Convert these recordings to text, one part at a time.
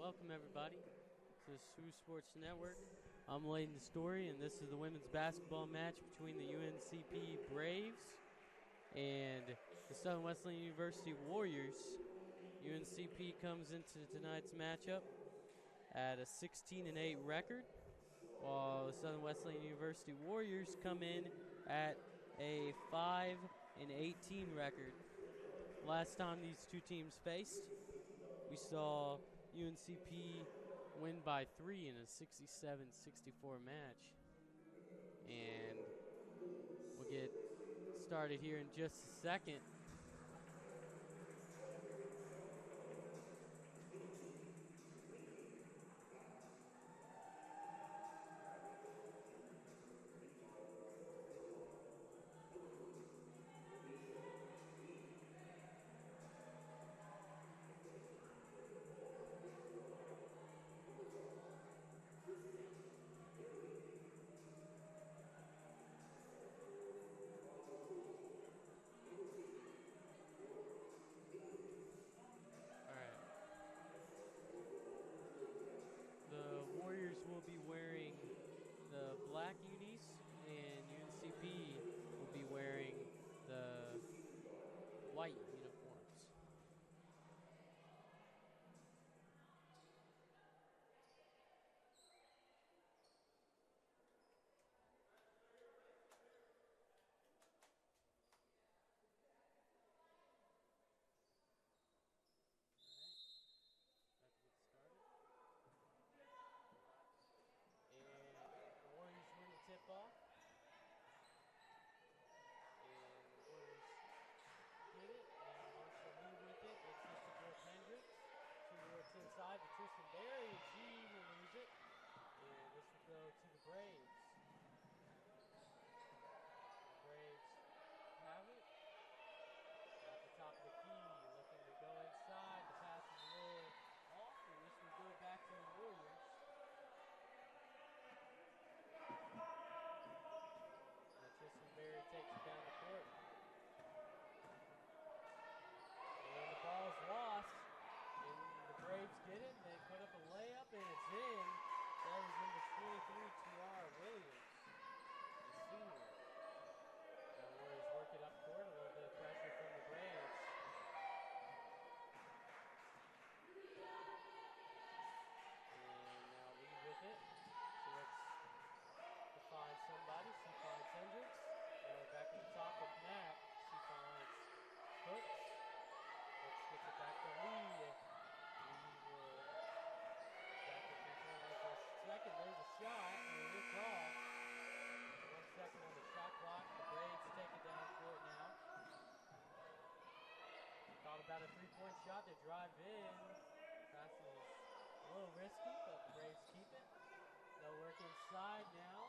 welcome everybody to the SWU Sports Network. I'm Layden Story, and this is the women's basketball match between the UNC Braves and the Southern Wesleyan University Warriors. UNC comes into tonight's matchup at a 16-8 record, while the Southern Wesleyan University Warriors come in at a 5-18 record. Last time these two teams faced, we saw UNCP win by 3 in a 67-64 match. And we'll get started here in just a second. The Warriors will be wearing the black unis, and UNCP will be wearing the white uniforms. Tip-off, and the Warriors get it, and Marshall Lee with it. It's just to Pembroke. She works inside to Tristan Berry, and she will lose it. And this will go to the Braves. The Braves have it at the top of the key, looking to go inside. The pass is a little off, and this will go back to the Warriors. Tristan Berry takes it down the court. And the ball's lost. And the Braves get it. They put up a layup, and it's in. That is number 23, Tiara Williams, the senior. The Warriors work it up court. A little bit of pressure from the Braves. And now Lee with it. So let's find somebody. She finds Hendricks. Back at the top with Matt. She finds Hooks. Let's get it back to Lee. Lee will back to control for a second. There's a shot, and it's off. 1 second on the shot clock. The Braves take it down court now. Thought about a three-point shot. They drive in. Pass is a little risky, but the Braves keep it. They'll work inside now.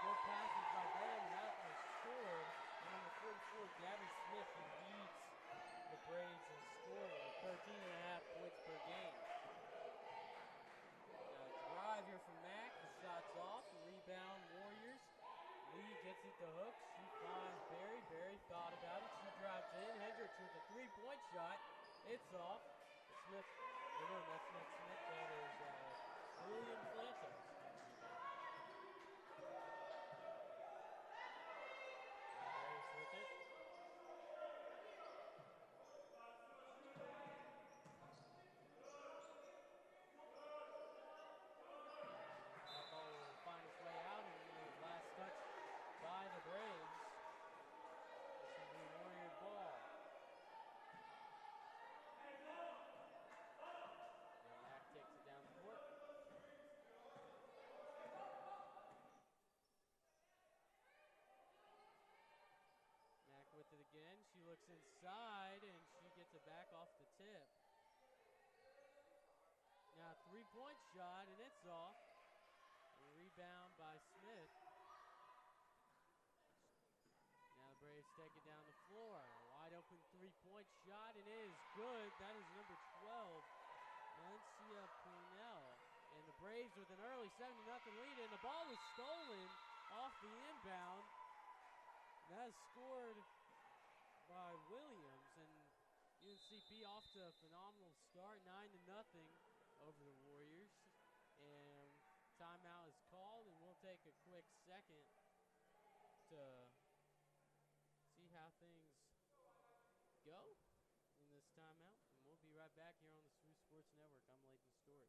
Good passes by Bam, and that was scored. Number 44, Gabby Smith, who leads the Braves in scoring with 13.5 points per game. Now a drive here from Mack. The shot's off. Rebound Warriors. Lee gets it to Hooks. She finds Berry. Berry thought about it. She drives in. Hendricks with a three-point shot. It's off. Smith. No, that's not Smith. That is William Lantos. With it. That ball will find its way out, and the last touch by the Braves. This will be Warrior ball. And Mack takes it down the court. With it again. She looks inside, and she gets it back off the tip. Now a three-point shot, and it's off. A rebound by Smith. Now the Braves take it down the floor. A wide open three-point shot, and it is good. That is number 12, Mencia Purnell. And the Braves with an early 7-0 lead, and the ball was stolen off the inbound. That is scored by Williams, and UNCP off to a phenomenal start, 9-0 over the Warriors. And timeout is called, and we'll take a quick second to see how things go in this timeout. And we'll be right back here on the SWU Sports Network. I'm Layton Story.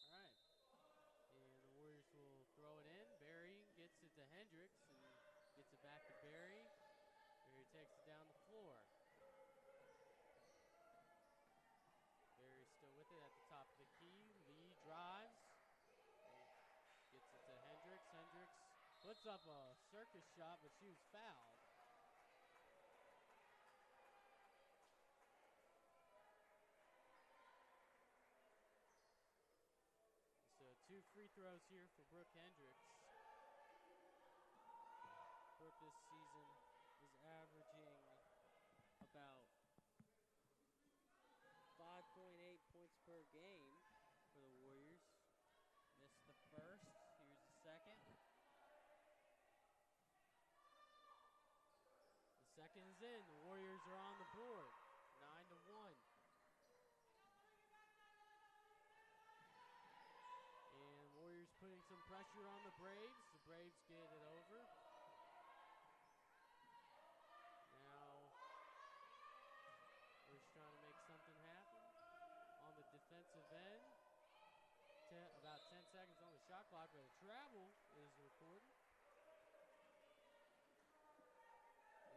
All right. And the Warriors will throw it in. Barry gets it to Hendricks and gets it back to Barry. Barry takes it down the floor. Barry's still with it at the top of the key. Lee drives. Gets it to Hendricks. Hendricks puts up a circus shot, but she was fouled. So 2 free throws here for Brooke Hendricks. Brooke this season is averaging about 5.8 points per game for the Warriors. Missed the first. Here's the second. The second is in. The Warriors are on the board. 9-1. And Warriors putting some pressure on the Braves. The Braves get it over. Now, Warriors trying to make something happen on the defensive end. About 10 seconds on the shot clock, but a travel is recorded.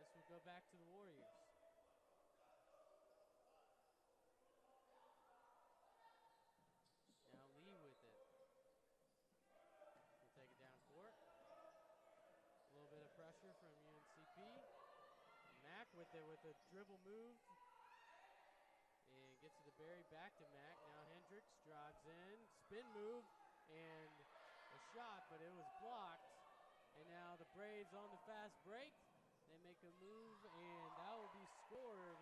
This will go back to the Warriors. Now Lee with it. We'll take it down court. A little bit of pressure from UNCP. Mack with it with a dribble move. And gets it to Barry, back to Mack. Now Hendricks drives in, spin move, and a shot, but it was blocked. And now the Braves on the fast break. They make a move, and that will be scored.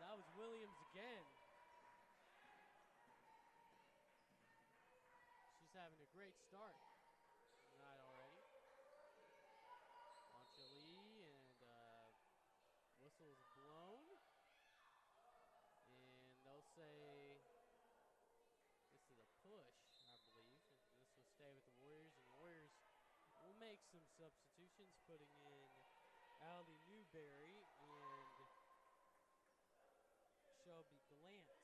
That was Williams again. She's having a great start tonight already. Lee, and whistle is blown. And they'll say this is a push, I believe. This will stay with the Warriors, and the Warriors will make some substitutions, putting in Allie Newberry and Shelby Glantz.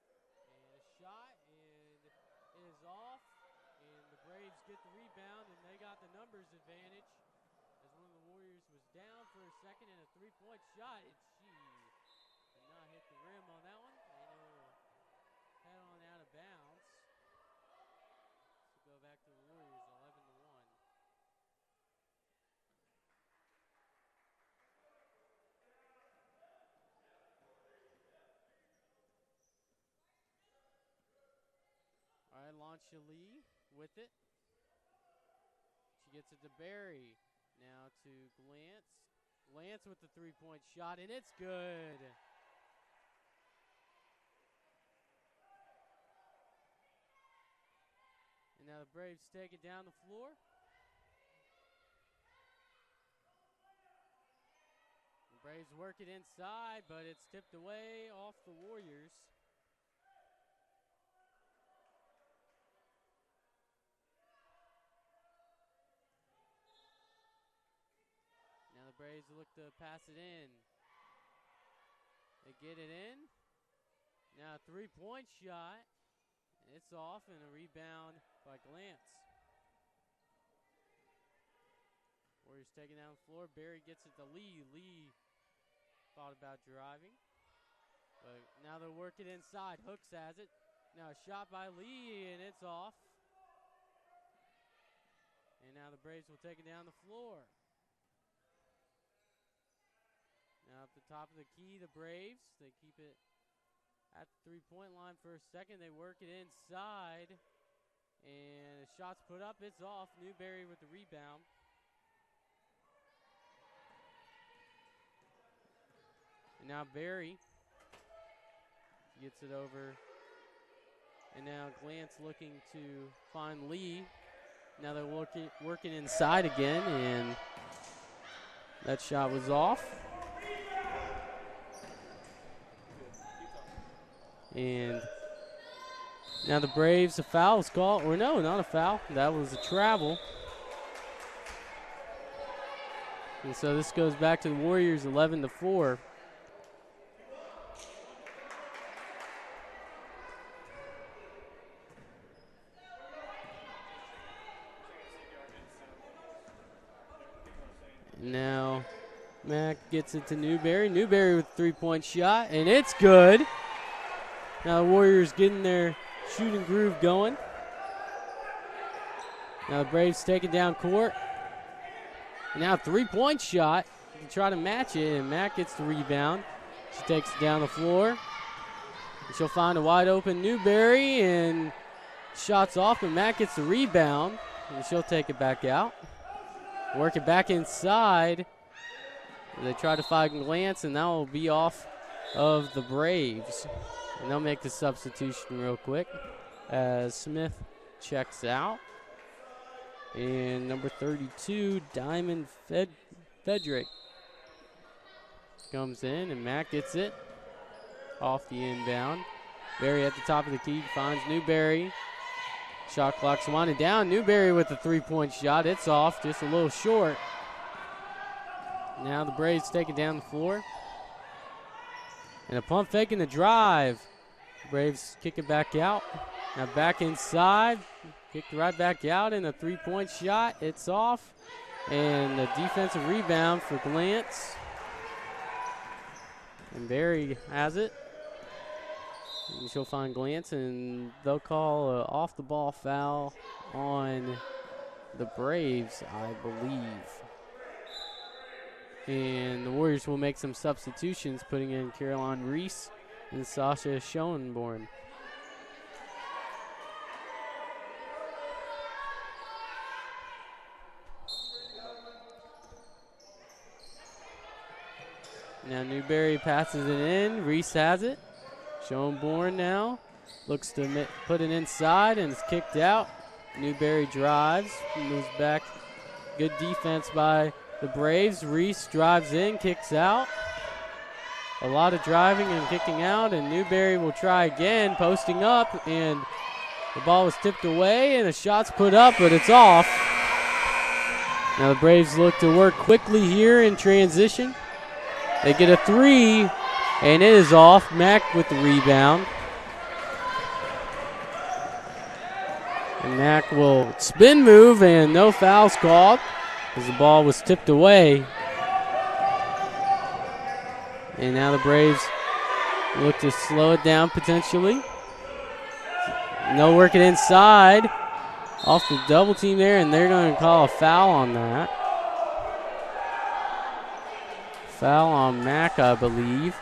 And a shot, and it is off. And the Braves get the rebound, and they got the numbers advantage as one of the Warriors was down for a second, and a three-point shot, and she did not hit the rim on that one. And it will head on out of bounds. So go back to the Warriors, 11-1. All right, Launcha Lee with it. She gets it to Barry. Now to Glantz. Glantz with the three-point shot, and it's good. And now the Braves take it down the floor. The Braves work it inside, but it's tipped away off the Warriors. Now the Braves look to pass it in. They get it in. Now a three-point shot. It's off and a rebound by Glantz. Warriors taking down the floor. Barry gets it to Lee. Lee thought about driving. But now they're working inside. Hooks has it. Now a shot by Lee, and it's off. And now the Braves will take it down the floor. Now up the top of the key, the Braves. They keep it at the three-point line for a second. They work it inside. And the shot's put up. It's off. Newberry with the rebound. And now Barry gets it over. And now Glantz looking to find Lee. Now they're working inside again, and that shot was off. And now the Braves, a foul is called. Or no, not a foul. That was a travel. And so this goes back to the Warriors 11-4. Now Mack gets it to Newberry. Newberry with a three-point shot, and it's good. Now the Warriors getting their shooting groove going. Now the Braves taking down court. And now a three-point shot. You can try to match it, and Mack gets the rebound. She takes it down the floor. And she'll find a wide-open Newberry, and shot's off, and Mack gets the rebound. And she'll take it back out. Work it back inside. They try to find Glantz, and that will be off of the Braves. And they'll make the substitution real quick as Smith checks out. And number 32, Diamond Fedrick comes in, and Mack gets it off the inbound. Barry at the top of the key finds Newberry. Shot clock's winding down. Newberry with the three-point shot. It's off, just a little short. Now the Braves take it down the floor. And a pump fake in the drive. Braves kick it back out. Now back inside. Kicked right back out, and a three-point shot. It's off. And a defensive rebound for Glantz. And Barry has it. And she'll find Glantz, and they'll call an off-the-ball foul on the Braves, I believe. And the Warriors will make some substitutions, putting in Caroline Reese and Sasha Schoenborn. Now Newberry passes it in. Reese has it. Schoenborn now looks to put it inside, and it's kicked out. Newberry drives, moves back. Good defense by the Braves. Reese drives in, kicks out. A lot of driving and kicking out, and Newberry will try again, posting up, and the ball was tipped away, and a shot's put up, but it's off. Now the Braves look to work quickly here in transition. They get a three, and it is off. Mack with the rebound. And Mack will spin move, and no fouls called as the ball was tipped away. And now the Braves look to slow it down potentially. No working inside. Off the double team there, and they're going to call a foul on that. Foul on Mack, I believe.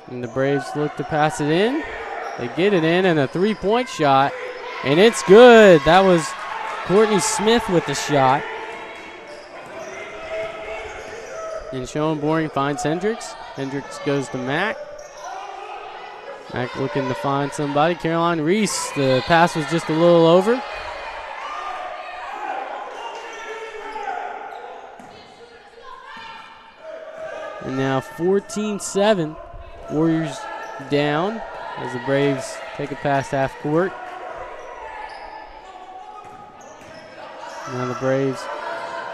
And the Braves look to pass it in. They get it in, and a three-point shot, and it's good. That was Courtney Smith with the shot. And Schoenborn finds Hendricks. Hendricks goes to Mack. Mack looking to find somebody. Caroline Reese, the pass was just a little over. And now 14-7. Warriors down. as the Braves take it past half court. Now the Braves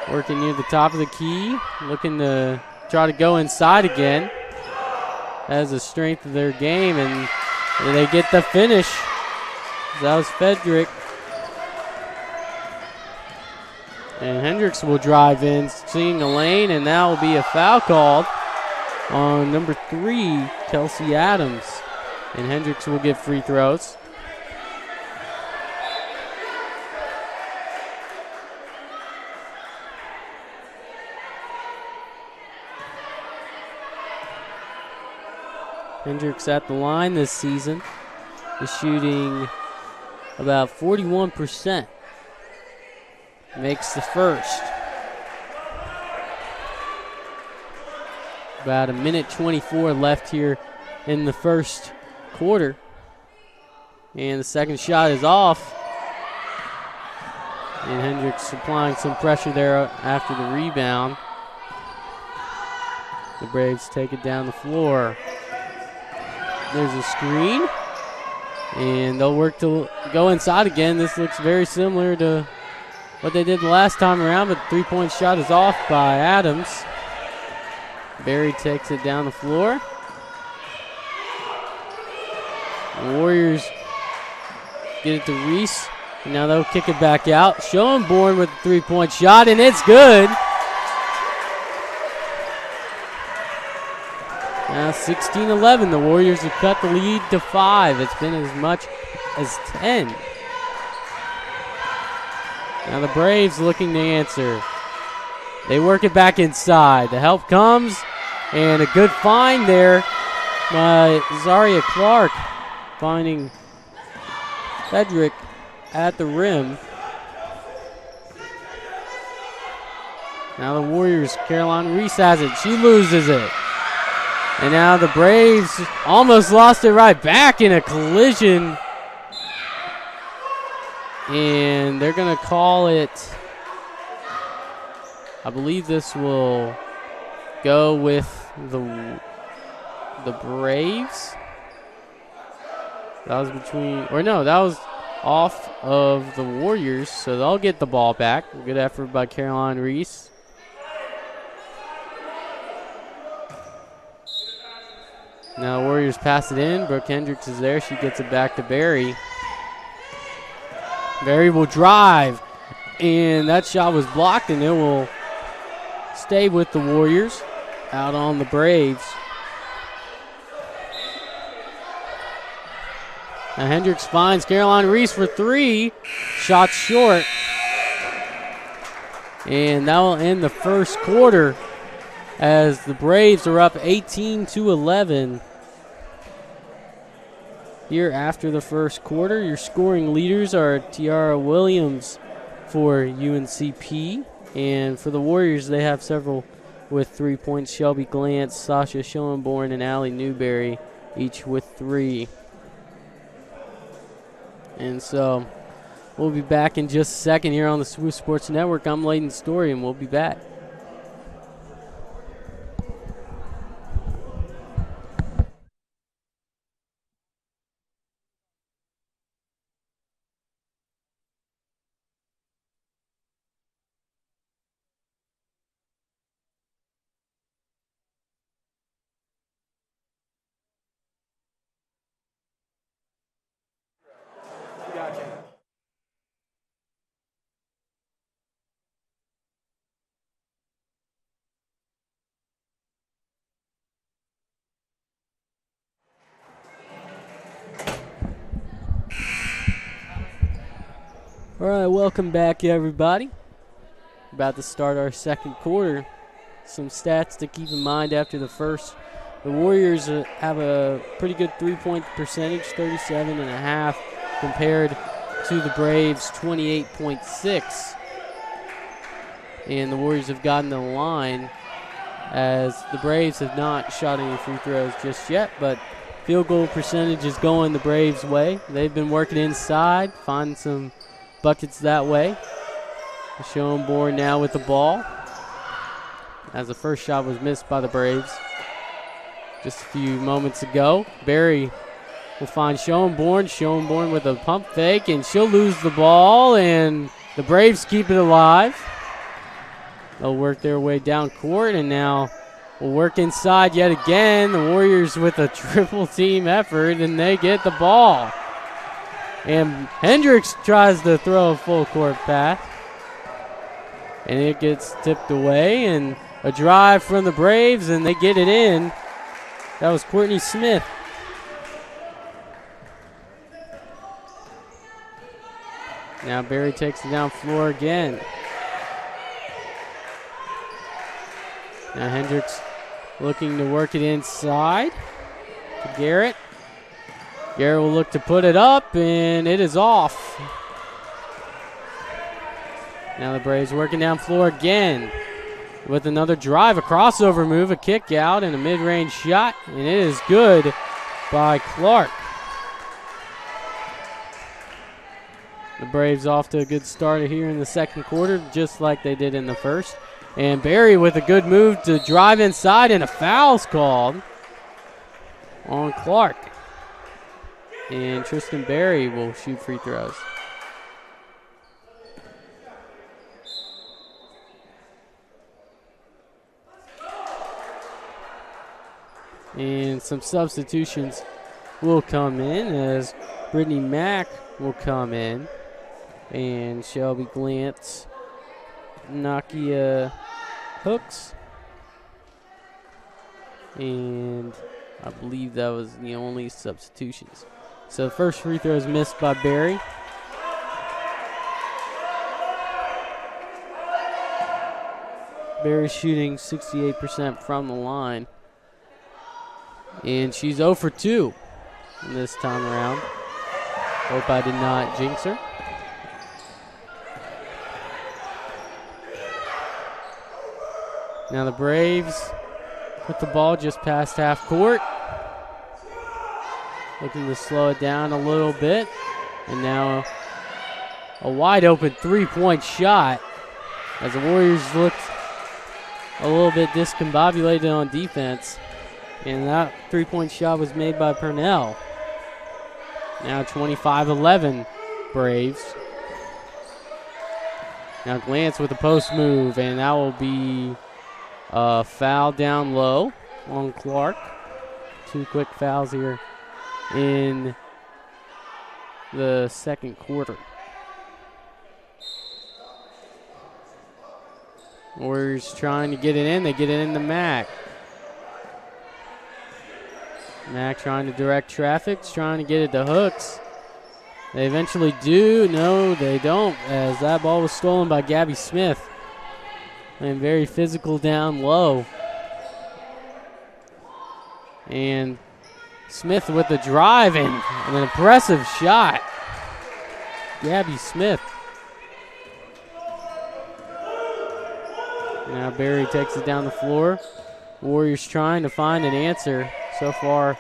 working near the top of the key, looking to try to go inside again. That is the strength of their game, and they get the finish. That was Fedrick. And Hendricks will drive in, seeing the lane, and that will be a foul called on number 3, Kelsey Adams. And Hendricks will get free throws. Hendricks at the line this season is shooting about 41%. Makes the first. About a minute 24 left here in the first quarter. And the second shot is off. And Hendricks applying some pressure there after the rebound. The Braves take it down the floor. There's a screen. And they'll work to go inside again. This looks very similar to what they did the last time around, but the three-point shot is off by Adams. Barry takes it down the floor. The Warriors get it to Reese. And now they'll kick it back out. Schoenborn with the three-point shot, and it's good. Now 16-11. The Warriors have cut the lead to 5. It's been as much as 10. Now the Braves looking to answer. They work it back inside. The help comes, and a good find there by Zaria Clark, finding Fedrick at the rim. Now the Warriors, Caroline Reese has it. She loses it. And now the Braves almost lost it right back in a collision. And they're going to call it, I believe this will go with the Braves. That was that was off of the Warriors, so they'll get the ball back. Good effort by Caroline Reese. Now the Warriors pass it in. Brooke Hendricks is there. She gets it back to Barry. Barry will drive, and that shot was blocked, and it will stay with the Warriors out on the Braves. Now Hendricks finds Caroline Reese for 3. Shot short. And that will end the first quarter as the Braves are up 18-11. Here after the first quarter, your scoring leaders are Tiara Williams for UNCP. And for the Warriors, they have several with 3 points. Shelby Glantz, Sasha Schoenborn, and Allie Newberry, each with 3. And so we'll be back in just a second here on the SWU Sports Network. I'm Layden Story, and we'll be back. All right, welcome back, everybody. About to start our second quarter. Some stats to keep in mind after the first. The Warriors have a pretty good three-point percentage, 37.5, compared to the Braves, 28.6. And the Warriors have gotten the line as the Braves have not shot any free throws just yet, but field goal percentage is going the Braves' way. They've been working inside, finding some buckets that way. Schoenborn now with the ball, as the first shot was missed by the Braves just a few moments ago. Barry will find Schoenborn. Schoenborn with a pump fake, and she'll lose the ball, and the Braves keep it alive. They'll work their way down court, and now will work inside yet again. The Warriors with a triple team effort, and they get the ball. And Hendricks tries to throw a full court pass, and it gets tipped away, and a drive from the Braves, and they get it in. That was Courtney Smith. Now Berry takes it down floor again. Now Hendricks looking to work it inside to Garrett. Garrett will look to put it up, and it is off. Now the Braves working down floor again with another drive, a crossover move, a kick out, and a mid-range shot, and it is good by Clark. The Braves off to a good start here in the second quarter, just like they did in the first. And Berry with a good move to drive inside, and a foul's called on Clark. And Tristan Berry will shoot free throws. And some substitutions will come in as Brittany Mack will come in. And Shelby Glantz, Nakia Hooks. And I believe that was the only substitutions. So the first free throw is missed by Berry. Berry shooting 68% from the line. And she's 0 for 2 this time around. Hope I did not jinx her. Now the Braves put the ball just past half court. Looking to slow it down a little bit. And now a wide open three-point shot as the Warriors looked a little bit discombobulated on defense. And that three-point shot was made by Purnell. Now 25-11 Braves. Now Glantz with a post move, and that will be a foul down low on Clark. 2 quick fouls here in the second quarter. Warriors trying to get it in. They get it into Mack. Mack trying to direct traffic, trying to get it to Hooks. They eventually do. No, they don't, as that ball was stolen by Gabby Smith. And very physical down low. And Smith with the drive and an impressive shot. Gabby Smith. Now Berry takes it down the floor. Warriors trying to find an answer. So far,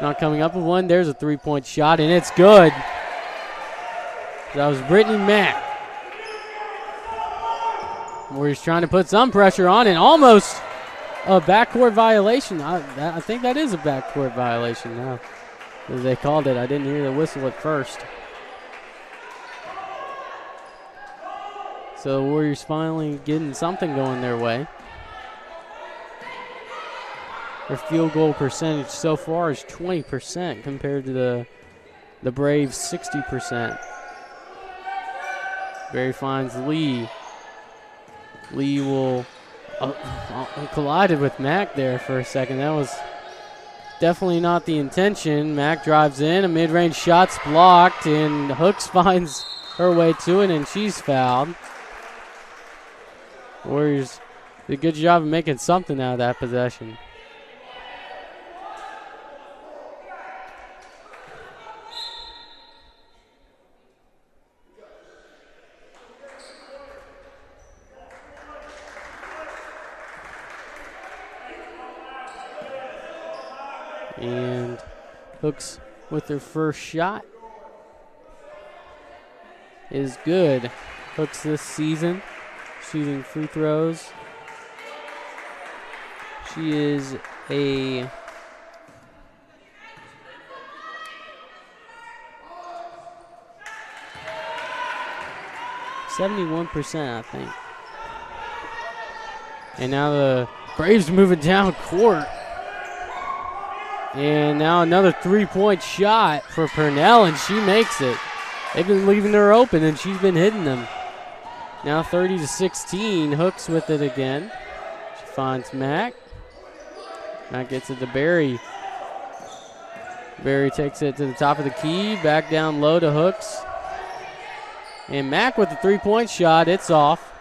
not coming up with one. There's a three-point shot, and it's good. That was Brittany Mack. Warriors trying to put some pressure on, and almost a backcourt violation. I think that is a backcourt violation now, as they called it. I didn't hear the whistle at first. So the Warriors finally getting something going their way. Their field goal percentage so far is 20% compared to the Braves' 60%. Berry finds Lee. Lee will collided with Mack there for a second. That was definitely not the intention. Mack drives in, a mid-range shot's blocked, and Hooks finds her way to it, and she's fouled. Warriors did a good job of making something out of that possession. And Hooks with her first shot is good. Hooks this season shooting free throws. She is a 71%, I think. And now the Braves moving down court. And now another three-point shot for Purnell, and she makes it. They've been leaving her open, and she's been hitting them. Now 30-16, Hooks with it again. She finds Mack. Mack gets it to Barry. Barry takes it to the top of the key, back down low to Hooks. And Mack with the three-point shot, it's off.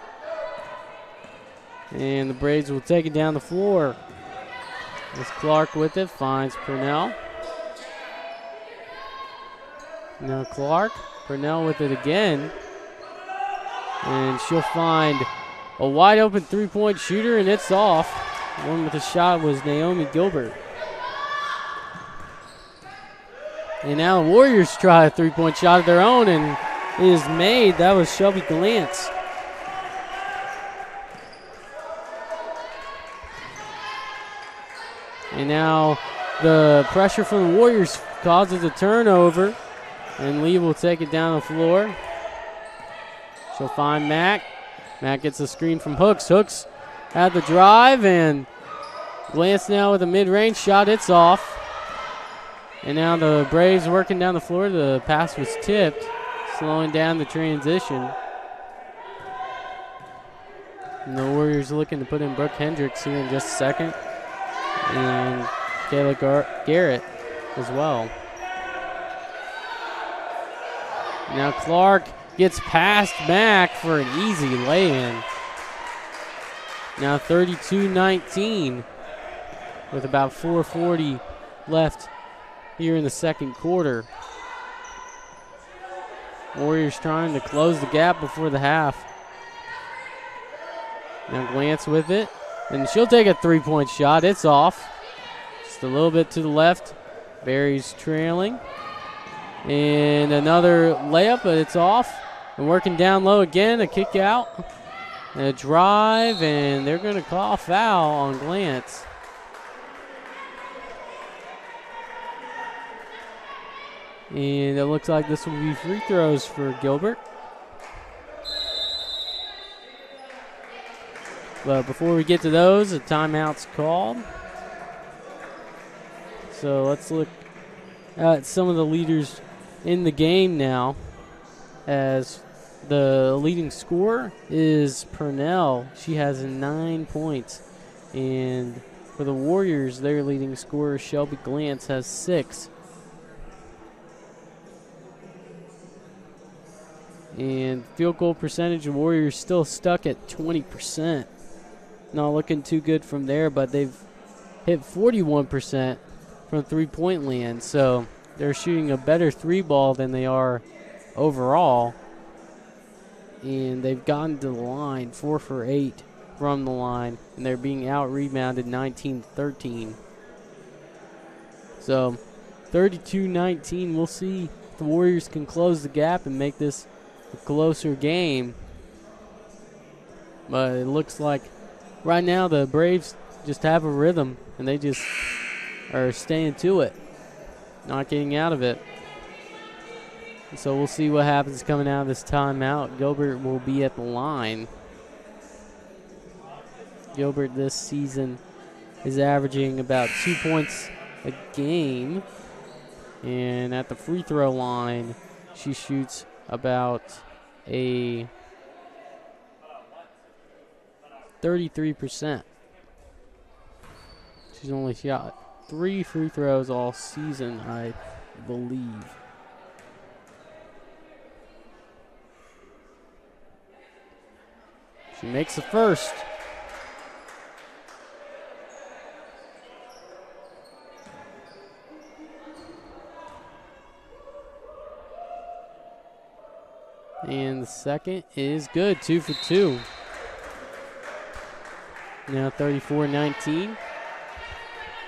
And the Braves will take it down the floor. As Clark with it, finds Purnell. Now Clark, Purnell with it again. And she'll find a wide open three-point shooter, and it's off. One with the shot was Naomi Gilbert. And now the Warriors try a three-point shot of their own, and it is made. That was Shelby Glantz. And now the pressure from the Warriors causes a turnover, and Lee will take it down the floor. She'll find Mack. Mack gets a screen from Hooks. Hooks had the drive, and Glantz now with a mid-range shot. It's off. And now the Braves working down the floor. The pass was tipped, slowing down the transition. And the Warriors looking to put in Brooke Hendricks here in just a second. And Kayla Garrett as well. Now Clark gets past Mack for an easy lay-in. Now 32-19 with about 4:40 left here in the second quarter. Warriors trying to close the gap before the half. Now Glantz with it. And she'll take a three-point shot. It's off. Just a little bit to the left. Barry's trailing. And another layup, but it's off. And working down low again, a kick out. And a drive, and they're going to call a foul on Glantz. And it looks like this will be free throws for Gilbert. But before we get to those, a timeout's called. So let's look at some of the leaders in the game now, as the leading scorer is Purnell. She has 9 points. And for the Warriors, their leading scorer, Shelby Glantz, has 6. And field goal percentage, the Warriors still stuck at 20%. Not looking too good from there, but they've hit 41% from three-point land. So they're shooting a better three ball than they are overall. And they've gotten to the line 4 for 8 from the line, and they're being out-rebounded 19-13. So 32-19, we'll see if the Warriors can close the gap and make this a closer game. But it looks like right now the Braves just have a rhythm, and they just are staying to it, not getting out of it. And so we'll see what happens coming out of this timeout. Gilbert will be at the line. Gilbert this season is averaging about 2 points a game. And at the free throw line, she shoots about a 33%. She's only shot 3 free throws all season, I believe. She makes the first. And the second is good, 2 for 2. Now 34-19.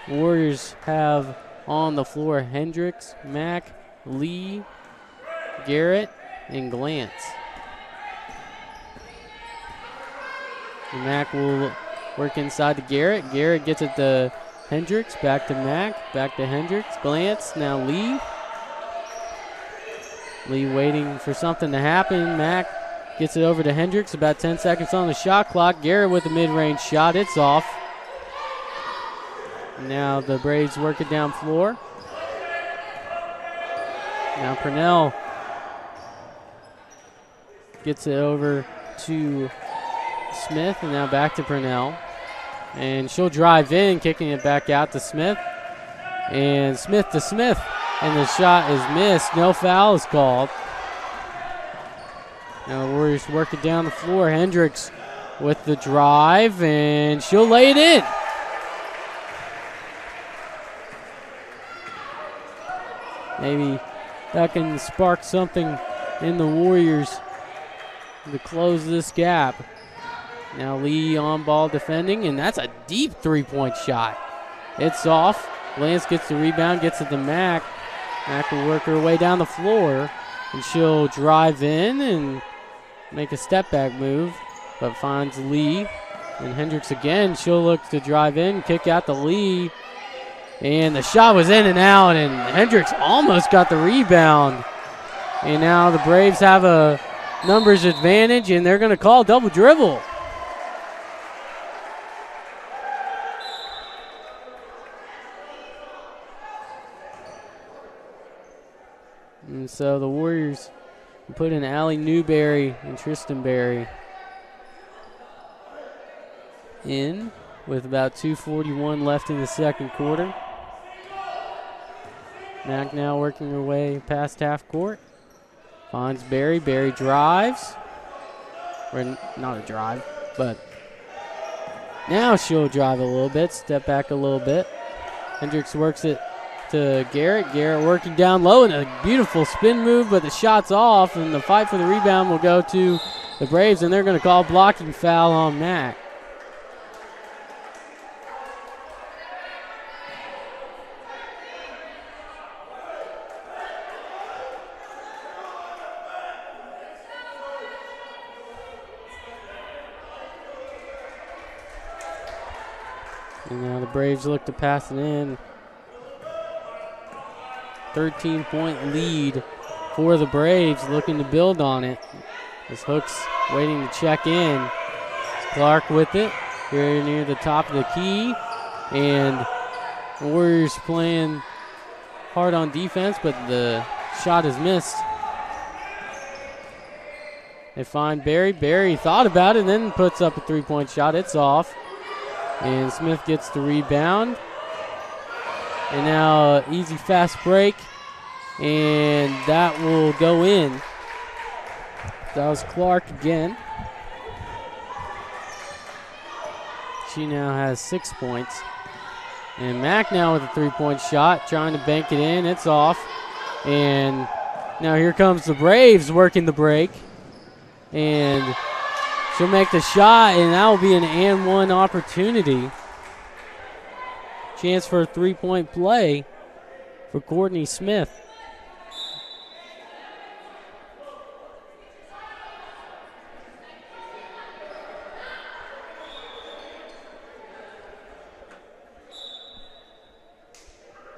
Warriors have on the floor Hendricks, Mack, Lee, Garrett, and Glantz. And Mack will work inside to Garrett. Garrett gets it to Hendricks, back to Mack, back to Hendricks, Glantz, now Lee. Lee waiting for something to happen. Mack Gets it over to Hendricks. About 10 seconds on the shot clock. Garrett with a mid-range shot. It's off. Now the Braves work it down floor. Now Purnell gets it over to Smith, and now back to Purnell. And she'll drive in, kicking it back out to Smith. And Smith to Smith. And the shot is missed. No foul is called. Now the Warriors work it down the floor. Hendricks with the drive, and she'll lay it in. Maybe that can spark something in the Warriors to close this gap. Now Lee on ball defending, and that's a deep three-point shot. It's off. Lance gets the rebound, gets it to Mack. Mack will work her way down the floor, and she'll drive in and make a step-back move, but finds Lee. And Hendricks again, she'll look to drive in, kick out to Lee. And the shot was in and out, and Hendricks almost got the rebound. And now the Braves have a numbers advantage, and they're going to call double dribble. And so the Warriors put in Allie Newberry and Tristan Berry in with about 2:41 left in the second quarter. Mack now working her way past half court. Finds Berry. Berry drives. Or not a drive, but now she'll drive a little bit, step back a little bit. Hendricks works it to Garrett. Garrett working down low, and a beautiful spin move, but the shot's off, and the fight for the rebound will go to the Braves, and they're going to call blocking foul on Mack. And now the Braves look to pass it in. 13-point lead for the Braves, looking to build on it. As Hooks waiting to check in. It's Clark with it, here near the top of the key. And the Warriors playing hard on defense, but the shot is missed. They find Berry. Berry thought about it and then puts up a three-point shot. It's off. And Smith gets the rebound. And now easy fast break. And that will go in. That was Clark again. She now has 6 points. And Mack now with a three-point shot, trying to bank it in. It's off. And now here comes the Braves working the break. And she'll make the shot, and that will be an and one opportunity. Chance for a three-point play for Courtney Smith.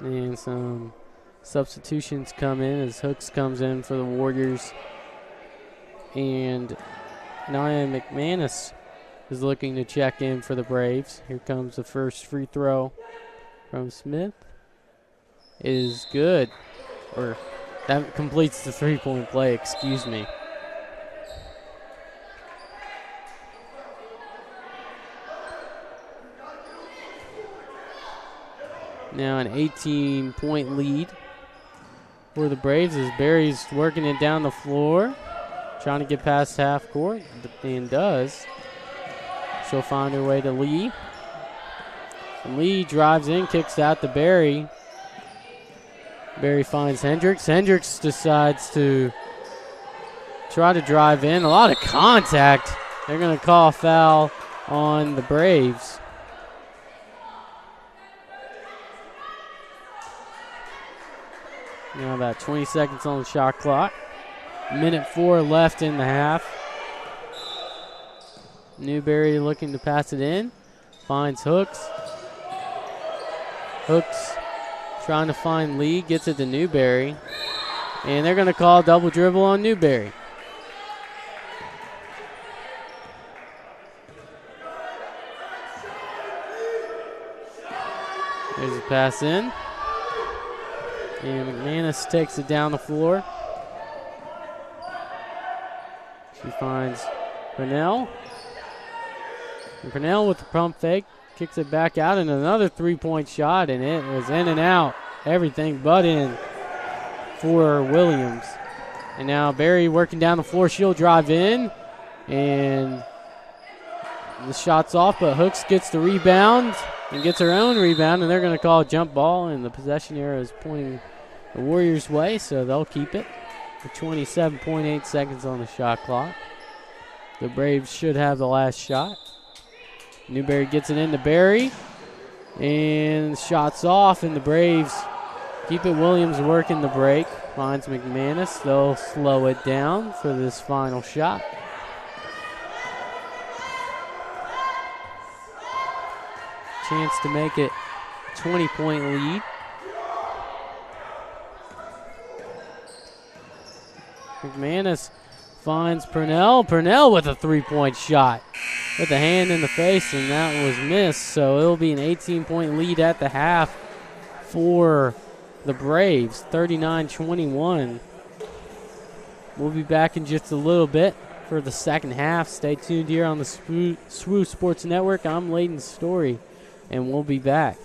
And some substitutions come in as Hooks comes in for the Warriors. And Nia McManus is looking to check in for the Braves. Here comes the first free throw from Smith. It is good. Or that completes the three-point play, excuse me. Now an 18-point lead for the Braves as Berry's working it down the floor. Trying to get past half court, and does. She'll find her way to Lee. And Lee drives in, kicks out to Berry. Berry finds Hendricks. Hendricks decides to try to drive in. A lot of contact. They're going to call a foul on the Braves. Now about 20 seconds on the shot clock. Minute 4 left in the half. Newberry looking to pass it in. Finds Hooks. Hooks trying to find Lee. Gets it to Newberry. And they're going to call double dribble on Newberry. There's a pass in. And McManus takes it down the floor. She finds Purnell. And Purnell with the pump fake. Kicks it back out, and another three-point shot, and it was in and out. Everything but in for Williams. And now Barry working down the floor. She'll drive in, and the shot's off, but Hooks gets the rebound and gets her own rebound, and they're going to call a jump ball, and the possession arrow is pointing the Warriors' way, so they'll keep it with 27.8 seconds on the shot clock. The Braves should have the last shot. Newberry gets it into Barry, and the shot's off, and the Braves keep it. Williams working the break, finds McManus. They'll slow it down for this final shot. Chance to make it a 20-point lead. McManus finds Purnell. Purnell with a three-point shot with a hand in the face, and that was missed. So it'll be an 18-point lead at the half for the Braves, 39-21. We'll be back in just a little bit for the second half. Stay tuned here on the SWU Sports Network. I'm Layden Story, and we'll be back.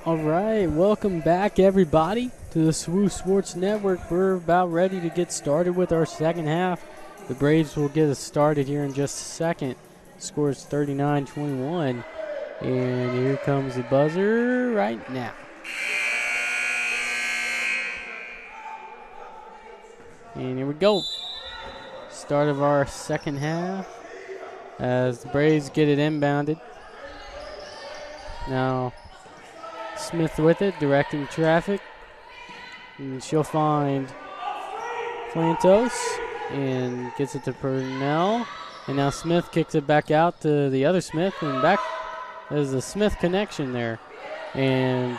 All right, welcome back, everybody, to the SWU Sports Network. We're about ready to get started with our second half. The Braves will get us started here in just a second. Score is 39-21, and here comes the buzzer right now. And here we go. Start of our second half as the Braves get it inbounded. Now Smith with it, directing traffic. And she'll find Plantos and gets it to Purnell. And now Smith kicks it back out to the other Smith, and back there's a Smith connection there. And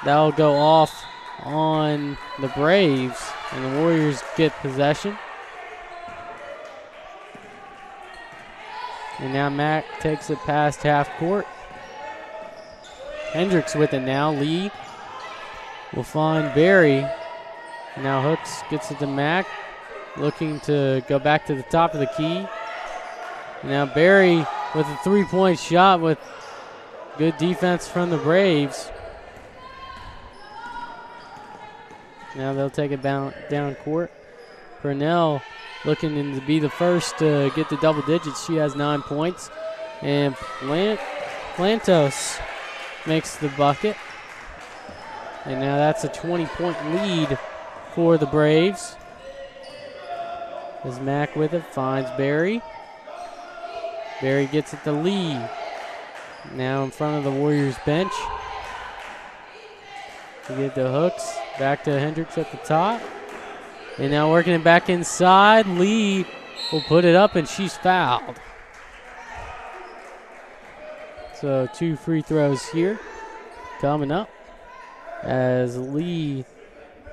that'll go off on the Braves, and the Warriors get possession. And now Mack takes it past half court. Hendricks with it now. Lee will find Barry. Now Hooks gets it to Mack, looking to go back to the top of the key. Now Barry with a three-point shot with good defense from the Braves. Now they'll take it down court. Purnell looking to be the first to get to double digits. She has 9 points. And Plantos makes the bucket. And now that's a 20-point lead for the Braves. As Mack with it, finds Barry. Barry gets it to Lee. Now in front of the Warriors bench. To get the Hooks. Back to Hendricks at the top. And now working it back inside. Lee will put it up, and she's fouled. So 2 free throws here coming up as Lee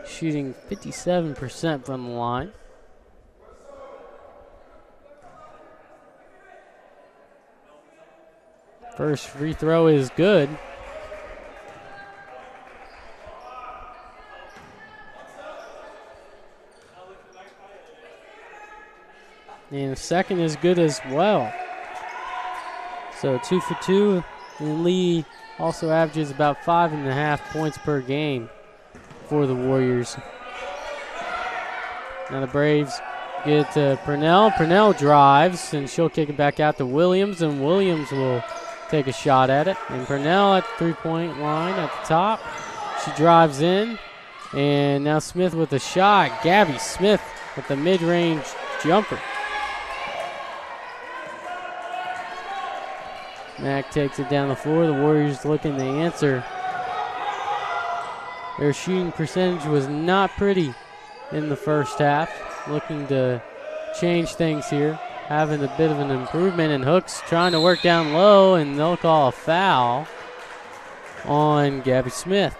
shooting 57% from the line. First free throw is good. And the second is good as well. So 2 for 2. And Lee also averages about 5.5 points per game for the Warriors. Now the Braves get to Purnell. Purnell drives, and she'll kick it back out to Williams, and Williams will take a shot at it. And Purnell at the three-point line at the top. She drives in, and now Smith with a shot. Gabby Smith with the mid-range jumper. Mack takes it down the floor. The Warriors looking to answer. Their shooting percentage was not pretty in the first half. Looking to change things here. Having a bit of an improvement, and Hooks trying to work down low, and they'll call a foul on Gabby Smith.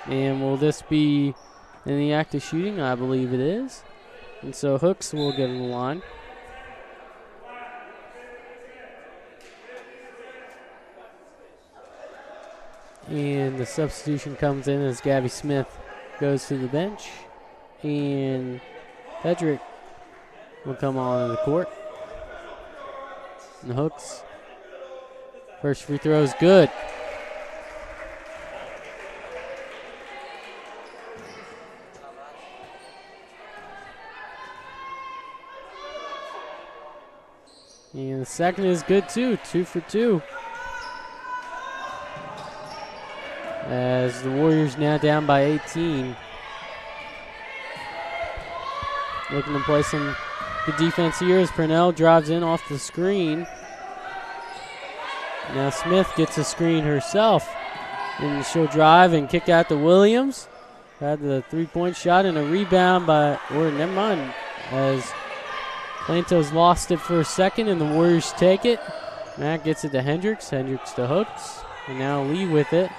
And will this be in the act of shooting? I believe it is. And so Hooks will get in the line. And the substitution comes in as Gabby Smith goes to the bench. And Pedrick will come on the court. And Hooks. First free throw is good. And the second is good too, 2 for 2. As the Warriors now down by 18. Looking to play some good defense here as Purnell drives in off the screen. Now Smith gets a screen herself. And she'll drive and kick out to Williams. Had the three-point shot and a rebound by, or never mind, as Plantos lost it for a second, and the Warriors take it. Matt gets it to Hendricks. Hendricks to Hooks. And now Lee with it.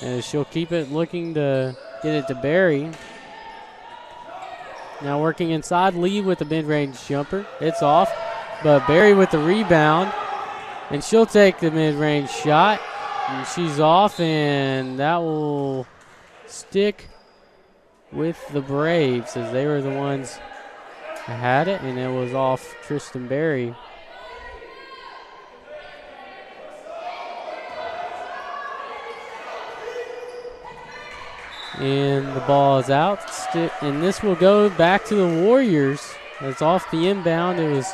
And she'll keep it, looking to get it to Barry. Now working inside, Lee with the mid-range jumper. It's off, but Barry with the rebound. And she'll take the mid-range shot. And she's off, and that will stick with the Braves as they were the ones had it, and it was off Tristan Berry. And the ball is out. And this will go back to the Warriors. It's off the inbound. It was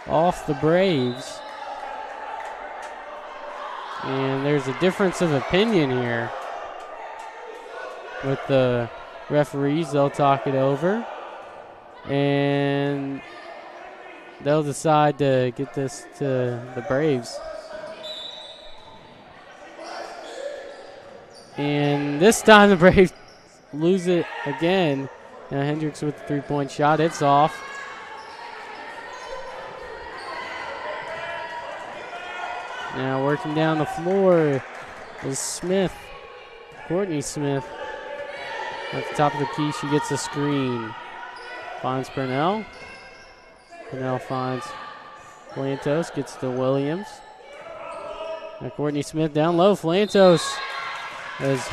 off the Braves. And there's a difference of opinion here with the referees. They'll talk it over. And they'll decide to get this to the Braves. And this time the Braves lose it again. Now Hendricks with the three-point shot. It's off. Now working down the floor is Smith. Courtney Smith. At the top of the key, she gets a screen. Finds Purnell. Purnell finds Flantos. Gets to Williams. Now Courtney Smith down low. Flantos as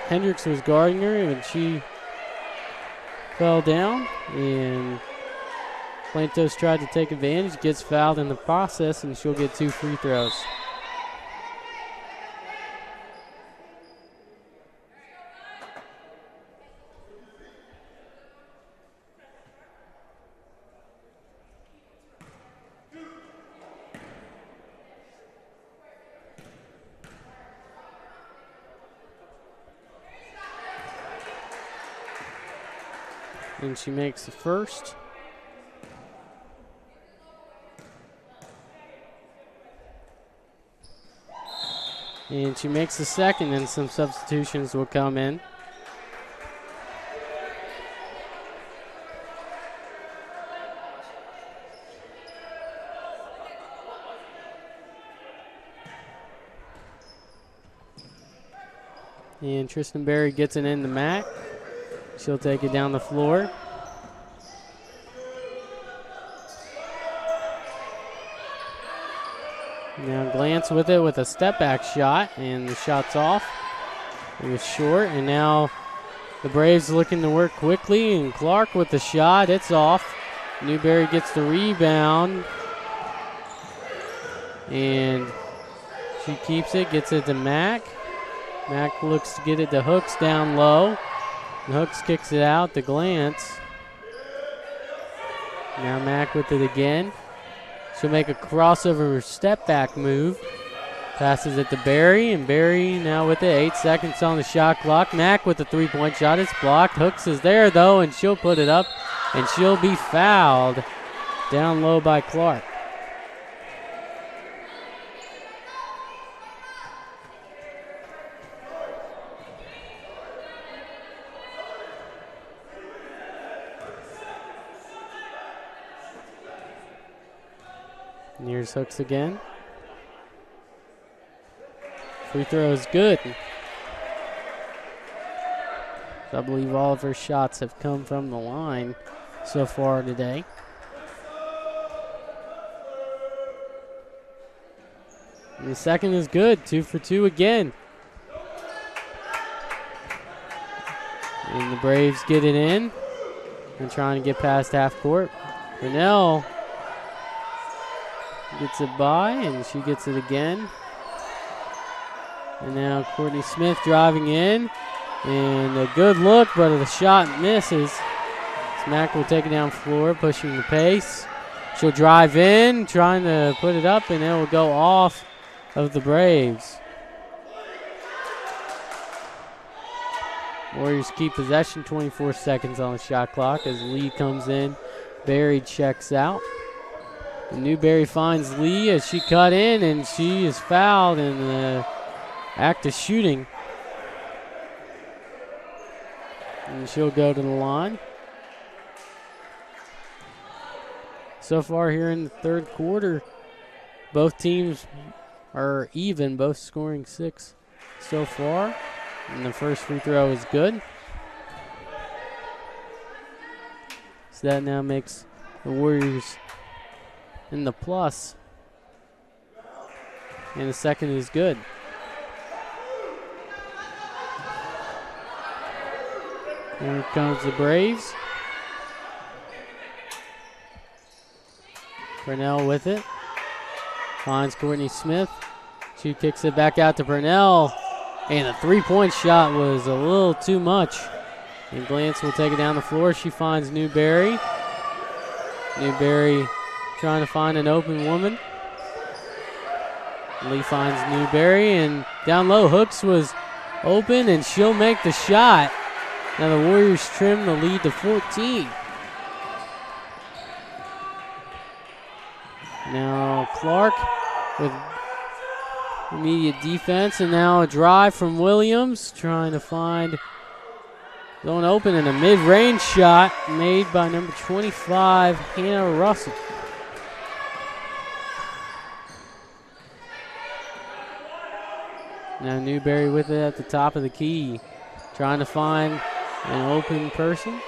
Hendricks was guarding her, and she fell down. And Flantos tried to take advantage, gets fouled in the process, and she'll get 2 free throws. And she makes the first. And she makes the second, and some substitutions will come in. And Tristan Berry gets it in the Mac. She'll take it down the floor. Now Glance with it with a step back shot, and the shot's off. It was short, and now the Braves looking to work quickly, and Clark with the shot. It's off. Newberry gets the rebound, and she keeps it, gets it to Mack. Mack looks to get it to Hooks down low. And Hooks kicks it out to Glance. Now Mack with it again. She'll make a crossover step back move. Passes it to Barry, and Barry now with it. 8 seconds on the shot clock. Mack with the three-point shot. It's blocked. Hooks is there though, and she'll put it up, and she'll be fouled down low by Clark. And here's Hooks again. Free throw is good. I believe all of her shots have come from the line so far today. And the second is good. 2 for 2 again. And the Braves get it in. And trying to get past half court. Purnell gets it by, and she gets it again. And now Courtney Smith driving in. And a good look, but the shot misses. Smack will take it down floor, pushing the pace. She'll drive in, trying to put it up, and it will go off of the Braves. Warriors keep possession, 24 seconds on the shot clock as Lee comes in. Barry checks out. And Newberry finds Lee as she cut in, and she is fouled in the act of shooting. And she'll go to the line. So far here in the third quarter, both teams are even, both scoring 6 so far. And the first free throw is good. So that now makes the Warriors in the plus. And the second is good. Here comes the Braves. Purnell with it. Finds Courtney Smith. She kicks it back out to Purnell. And the three-point shot was a little too much. And Glantz will take it down the floor. She finds Newberry. Newberry trying to find an open woman. Lee finds Newberry, and down low, Hooks was open, and she'll make the shot. Now the Warriors trim the lead to 14. Now Clark with immediate defense, and now a drive from Williams, trying to find going open, and a mid-range shot made by number 25, Hannah Russell. Now Newberry with it at the top of the key, trying to find an open person.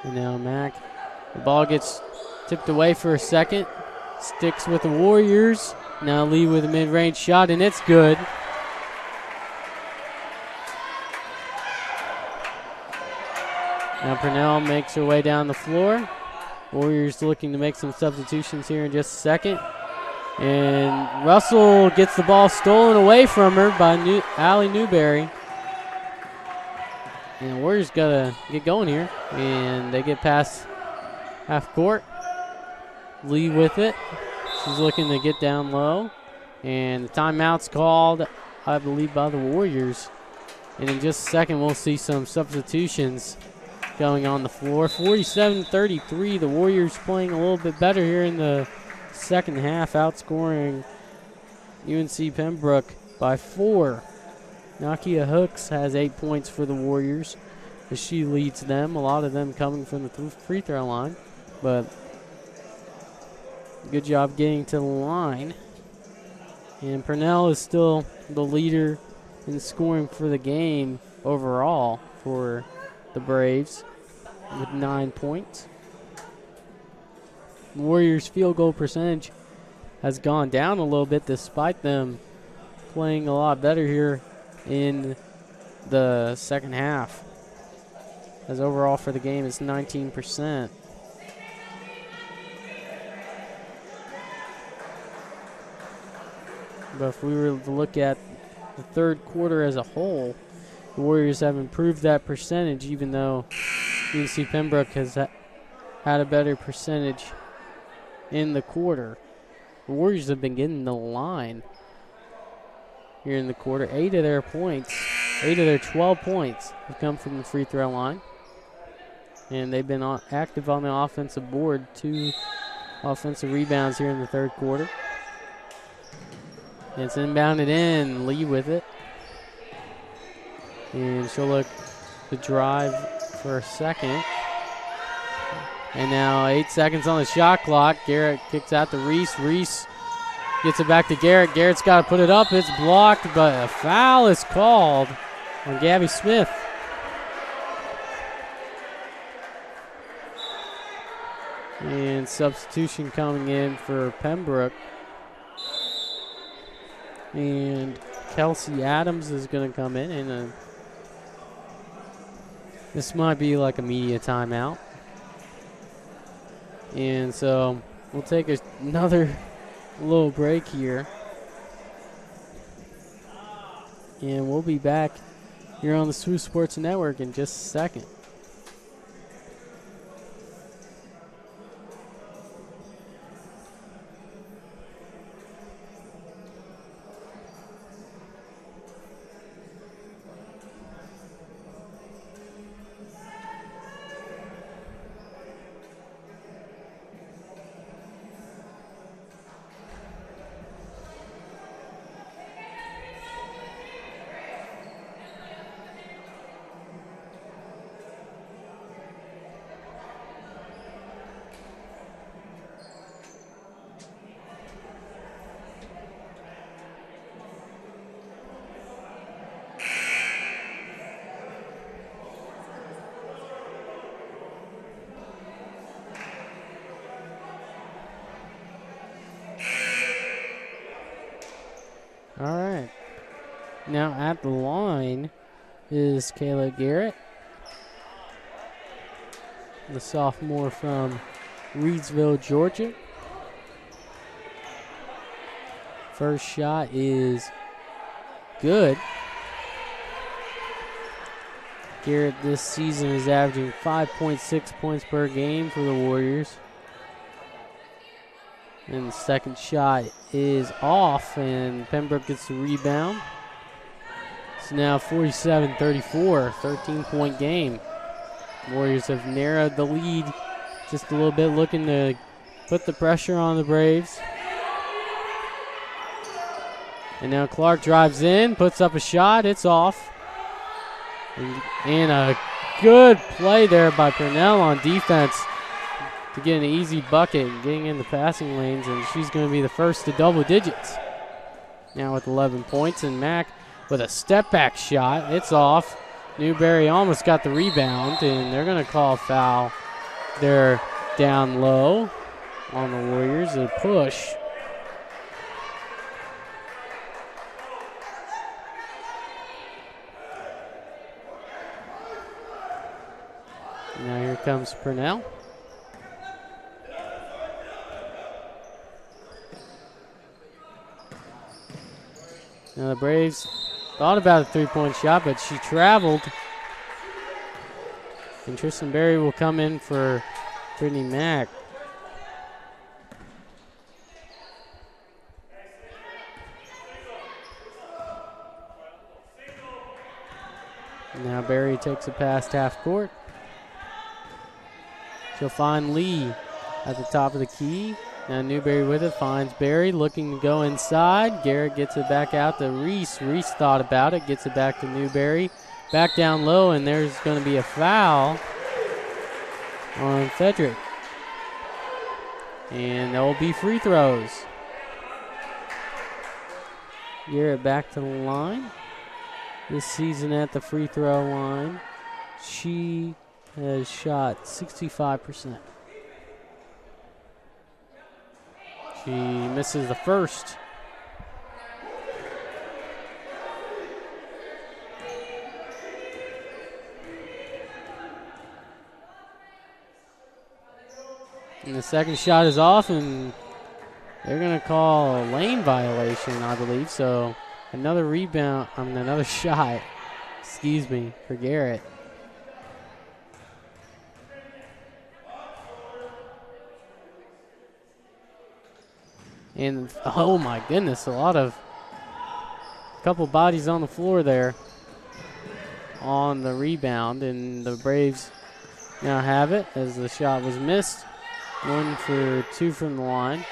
And now Mack, the ball gets tipped away for a second, sticks with the Warriors. Now Lee with a mid-range shot, and it's good. Now Purnell makes her way down the floor. Warriors looking to make some substitutions here in just a second. And Russell gets the ball stolen away from her by Allie Newberry. And the Warriors got to get going here. And they get past half court. Lee with it. She's looking to get down low. And the timeout's called, I believe, by the Warriors. And in just a second, we'll see some substitutions going on the floor. 47-33, the Warriors playing a little bit better here in the second half, outscoring UNC Pembroke by 4. Nakia Hooks has 8 points for the Warriors as she leads them, a lot of them coming from the free throw line, but good job getting to the line. And Purnell is still the leader in scoring for the game overall for the Braves with 9 points. Warriors' field goal percentage has gone down a little bit despite them playing a lot better here in the second half. As overall for the game, it's 19%. But if we were to look at the third quarter as a whole, the Warriors have improved that percentage, even though UNC Pembroke has had a better percentage in the quarter. The Warriors have been getting the line here in the quarter. 8 of their 12 points have come from the free throw line. And they've been active on the offensive board. 2 offensive rebounds here in the third quarter. And it's inbounded in. Lee with it. And she'll look to drive for a second. And now 8 seconds on the shot clock. Garrett kicks out to Reese. Reese gets it back to Garrett. Garrett's got to put it up. It's blocked, but a foul is called on Gabby Smith. And substitution coming in for Pembroke. And Kelsey Adams is going to come in. And this might be like a media timeout. And so we'll take another little break here. And we'll be back here on the SWU Sports Network in just a second. All right. Now at the line is Kayla Garrett, the sophomore from Reedsville, Georgia. First shot is good. Garrett this season is averaging 5.6 points per game for the Warriors. And the second shot is off, and Pembroke gets the rebound. It's now 47-34, 13-point game. Warriors have narrowed the lead just a little bit, looking to put the pressure on the Braves. And now Clark drives in, puts up a shot, it's off. And a good play there by Purnell on defense to get an easy bucket and getting in the passing lanes, and she's going to be the first to double digits. Now with 11 points, and Mack with a step-back shot. It's off. Newberry almost got the rebound, and they're going to call a foul. They're down low on the Warriors. A push. Now here comes Purnell. Now the Braves thought about a three-point shot, but she traveled. And Tristan Berry will come in for Brittany Mack. Now Berry takes it past half court. She'll find Lee at the top of the key. Now Newberry with it, finds Berry, looking to go inside. Garrett gets it back out to Reese. Reese thought about it, gets it back to Newberry. Back down low, and there's going to be a foul on Fedrick. And there will be free throws. Garrett back to the line. This season at the free throw line, she has shot 65%. She misses the first. And the second shot is off, and they're going to call a lane violation, I believe. So another rebound, another shot, for Garrett. And, oh my goodness, a couple bodies on the floor there on the rebound. And the Braves now have it as the shot was missed. 1 for 2 from the line.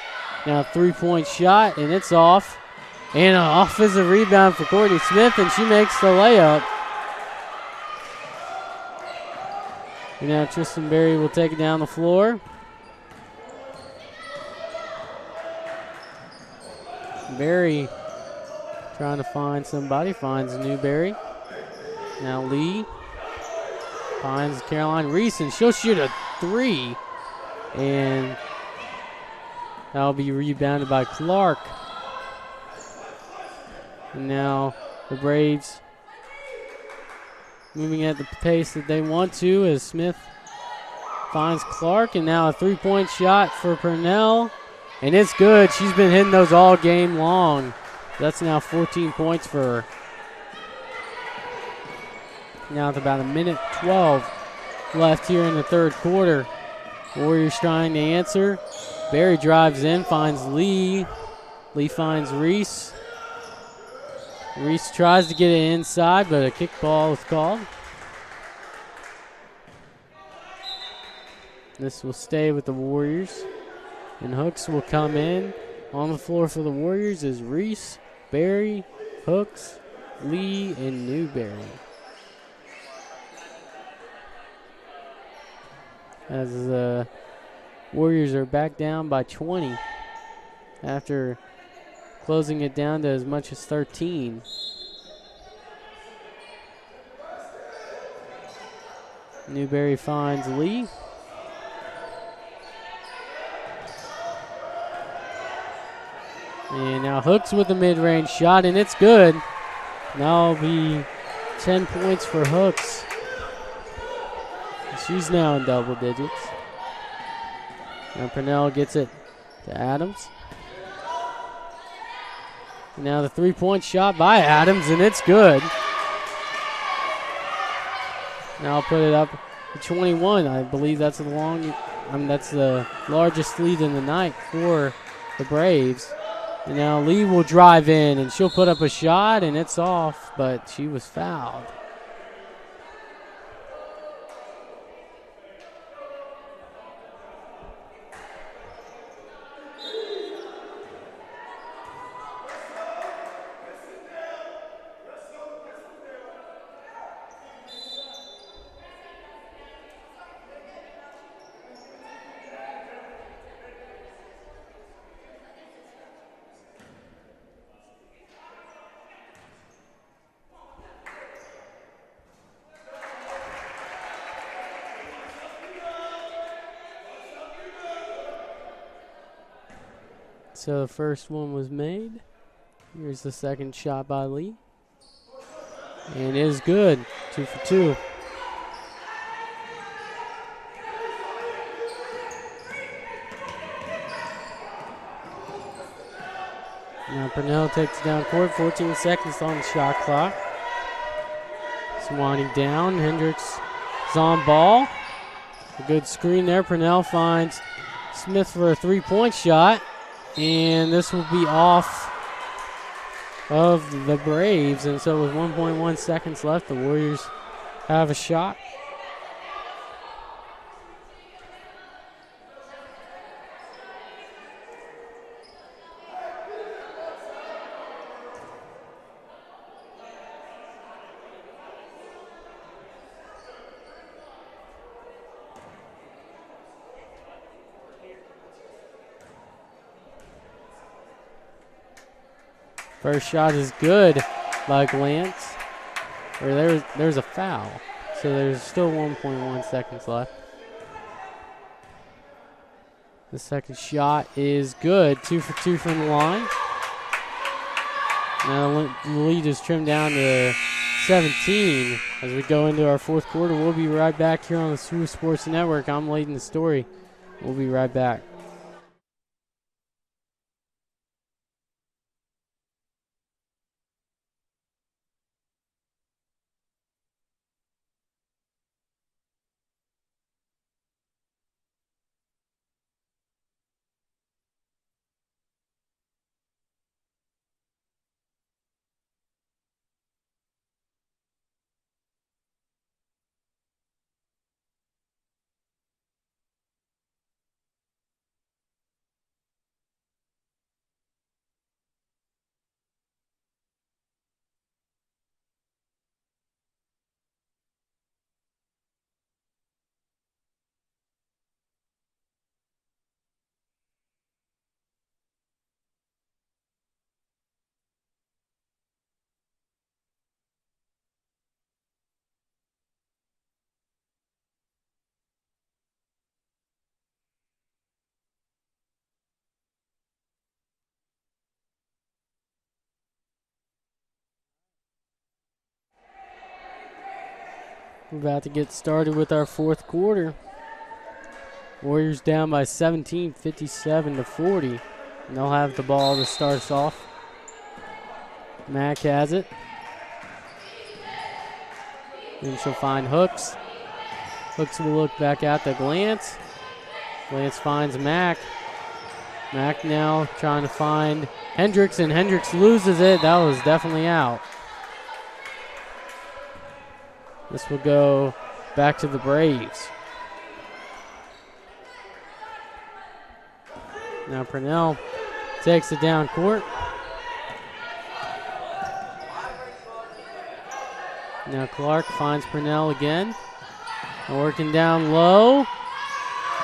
Now a three-point shot, and it's off. And an offensive rebound for Courtney Smith, and she makes the layup. And now Tristan Berry will take it down the floor. Berry trying to find somebody, finds Newberry. Now Lee finds Caroline Reese, and she'll shoot a three. And that'll be rebounded by Clark. And now the Braves moving at the pace that they want to as Smith finds Clark. And now a three-point shot for Purnell. And it's good. She's been hitting those all game long. That's now 14 points for her. Now with about 1:12 left here in the third quarter. Warriors trying to answer. Berry drives in, finds Lee. Lee finds Reese. Reese tries to get it inside, but a kick ball is called. This will stay with the Warriors. And Hooks will come in. On the floor for the Warriors is Reese, Berry, Hooks, Lee, and Newberry. As the Warriors are back down by 20 after closing it down to as much as 13. Newberry finds Lee. And now Hooks with the mid-range shot, and it's good. Now it'll be 10 points for Hooks. She's now in double digits. Now Purnell gets it to Adams. Now the three-point shot by Adams, and it's good. Now I'll put it up to 21. I believe that's that's the largest lead in the night for the Braves. And now Lee will drive in, and she'll put up a shot, and it's off, but she was fouled. So the first one was made. Here's the second shot by Lee. And it is good. 2 for 2. Now Purnell takes it down court. 14 seconds on the shot clock. It's winding down. Hendricks is on ball. A good screen there. Purnell finds Smith for a three-point shot. And this will be off of the Braves. And so with 1.1 seconds left, the Warriors have a shot. First shot is good by Glantz. Or there's a foul. So there's still 1.1 seconds left. The second shot is good. 2 for 2 from the line. Now the lead is trimmed down to 17 as we go into our fourth quarter. We'll be right back here on the SWU Sports Network. I'm Layden the Story. We'll be right back. We're about to get started with our fourth quarter. Warriors down by 17, 57 to 40. And they'll have the ball to start us off. Mack has it. Then she'll find Hooks. Hooks will look back out to Glantz. Glantz finds Mack. Mack now trying to find Hendricks, and Hendricks loses it. That was definitely out. This will go back to the Braves. Now Purnell takes it down court. Now Clark finds Purnell again. Working down low.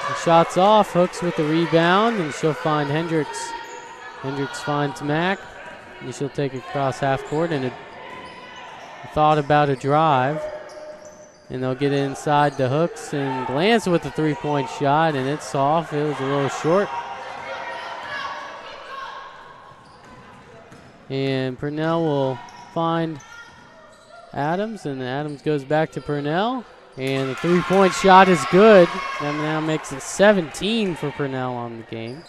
The shot's off. Hooks with the rebound, and she'll find Hendricks. Hendricks finds Mack, and she'll take it across half court, and thought about a drive. And they'll get inside the Hooks, and Glantz with the three-point shot, and it's off. It was a little short. And Purnell will find Adams, and Adams goes back to Purnell. And the three-point shot is good. That now makes it 17 for Purnell on the game.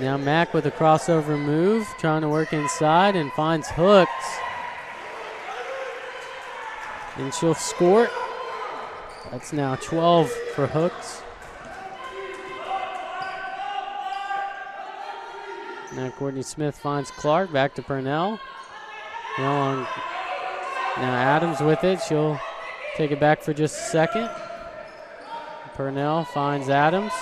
Now Mack with a crossover move, trying to work inside and finds Hooks. And she'll score it. That's now 12 for Hooks. Now Courtney Smith finds Clark, back to Purnell. Now Adams with it. She'll take it back for just a second. Purnell finds Adams.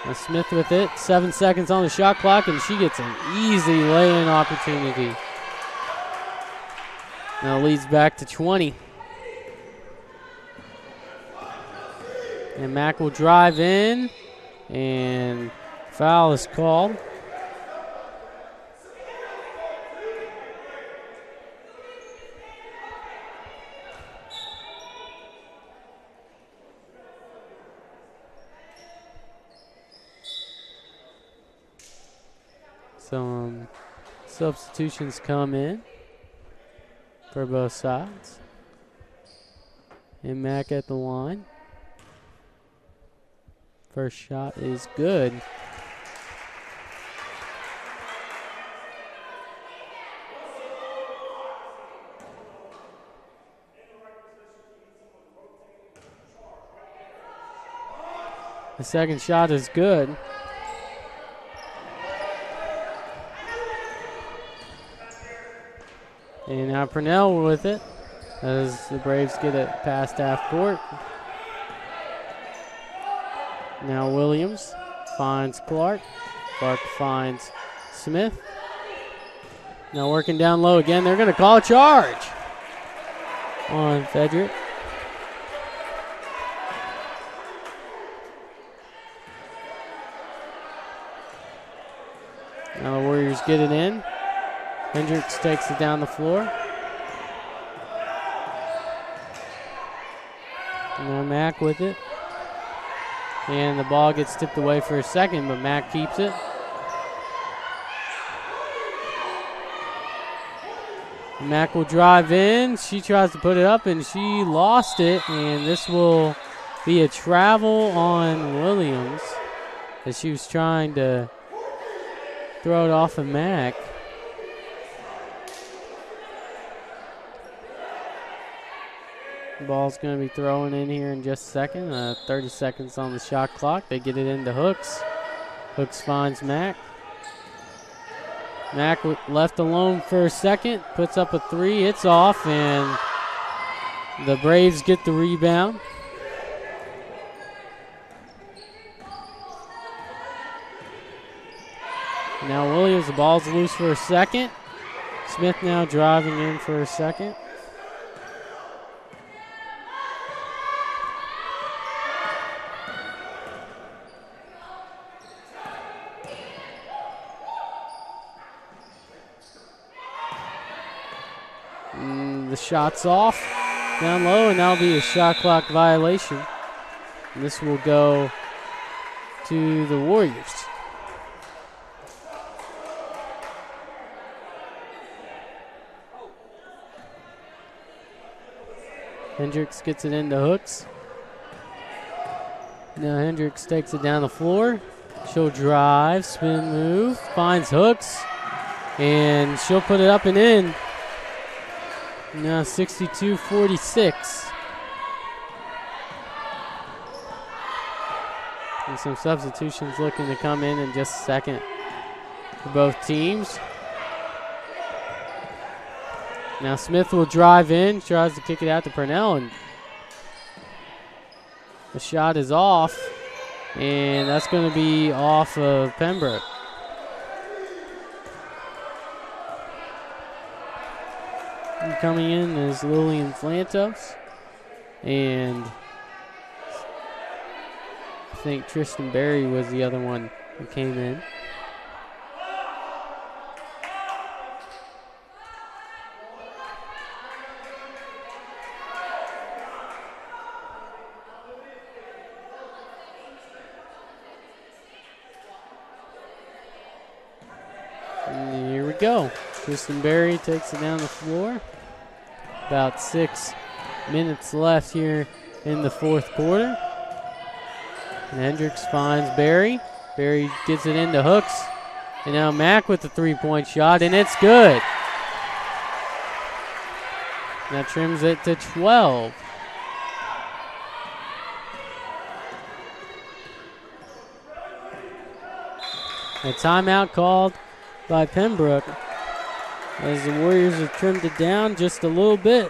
Now Smith with it. 7 seconds on the shot clock, and she gets an easy lay-in opportunity. Now leads back to 20. And Mack will drive in, and foul is called. Some substitutions come in for both sides. And Mack at the line. First shot is good. The second shot is good. And now Purnell with it as the Braves get it past half court. Now Williams finds Clark. Clark finds Smith. Now working down low again. They're going to call a charge on Fedrick. Now the Warriors get it in. Hendricks takes it down the floor. Now Mack with it. And the ball gets tipped away for a second, but Mack keeps it. Mack will drive in. She tries to put it up, and she lost it. And this will be a travel on Williams as she was trying to throw it off of Mack. Ball's going to be thrown in here in just a second. 30 seconds on the shot clock. They get it into Hooks. Hooks finds Mack. Mack left alone for a second. Puts up a three. It's off, and the Braves get the rebound. Now Williams, the ball's loose for a second. Smith now driving in for a second. The shot's off, down low, and that'll be a shot clock violation. And this will go to the Warriors. Hendricks gets it into Hooks. Now Hendricks takes it down the floor. She'll drive, spin move, finds Hooks, and she'll put it up and in. Now 62-46. And some substitutions looking to come in just a second for both teams. Now Smith will drive in, tries to kick it out to Purnell, and the shot is off, and that's going to be off of Pembroke. And coming in is Lillian Flantos, and I think Tristan Berry was the other one who came in. And here we go. Tristan Berry takes it down the floor. About 6 minutes left here in the fourth quarter. And Hendricks finds Berry. Berry gets it into Hooks. And now Mack with the three-point shot, and it's good. That trims it to 12. A timeout called by Pembroke as the Warriors have trimmed it down just a little bit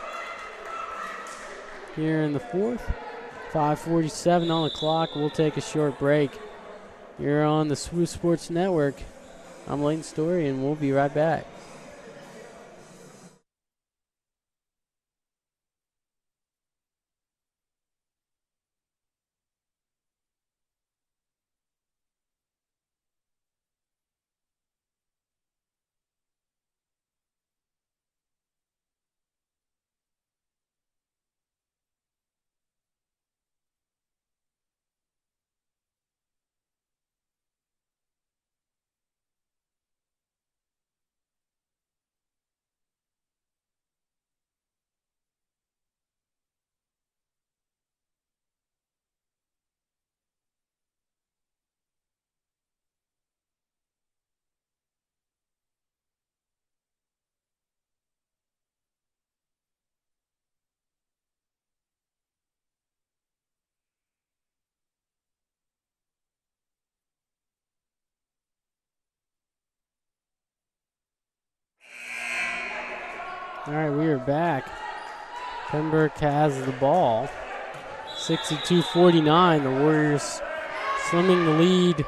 here in the fourth. 5:47 on the clock. We'll take a short break. You're on the SWU Sports Network. I'm Layton Story, and we'll be right back. All right, we are back. Pembroke has the ball. 62-49. The Warriors slimming the lead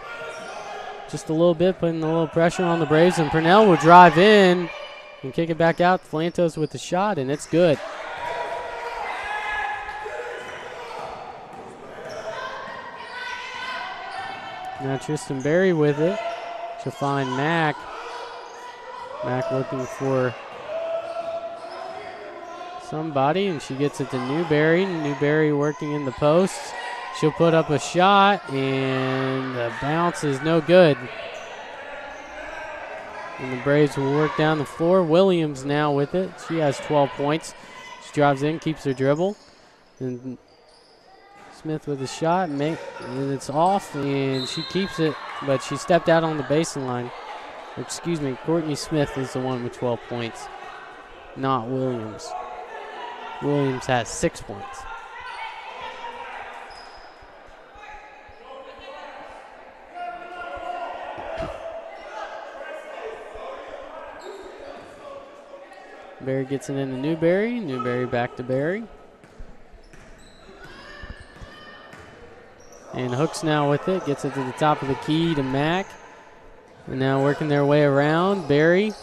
just a little bit, putting a little pressure on the Braves. And Purnell will drive in and kick it back out. Flantos with the shot, and it's good. Now Tristan Berry with it. She'll find Mack. Mack looking for somebody, and she gets it to Newberry. Newberry working in the post. She'll put up a shot, and the bounce is no good. And the Braves will work down the floor. Williams now with it. She has 12 points. She drives in, keeps her dribble. And Smith with a shot, and it's off, and she keeps it, but she stepped out on the baseline. Excuse me, Courtney Smith is the one with 12 points, not Williams. Williams has 6 points. Berry gets it into Newberry. Newberry back to Berry. And Hooks now with it. Gets it to the top of the key to Mack. And now working their way around. Berry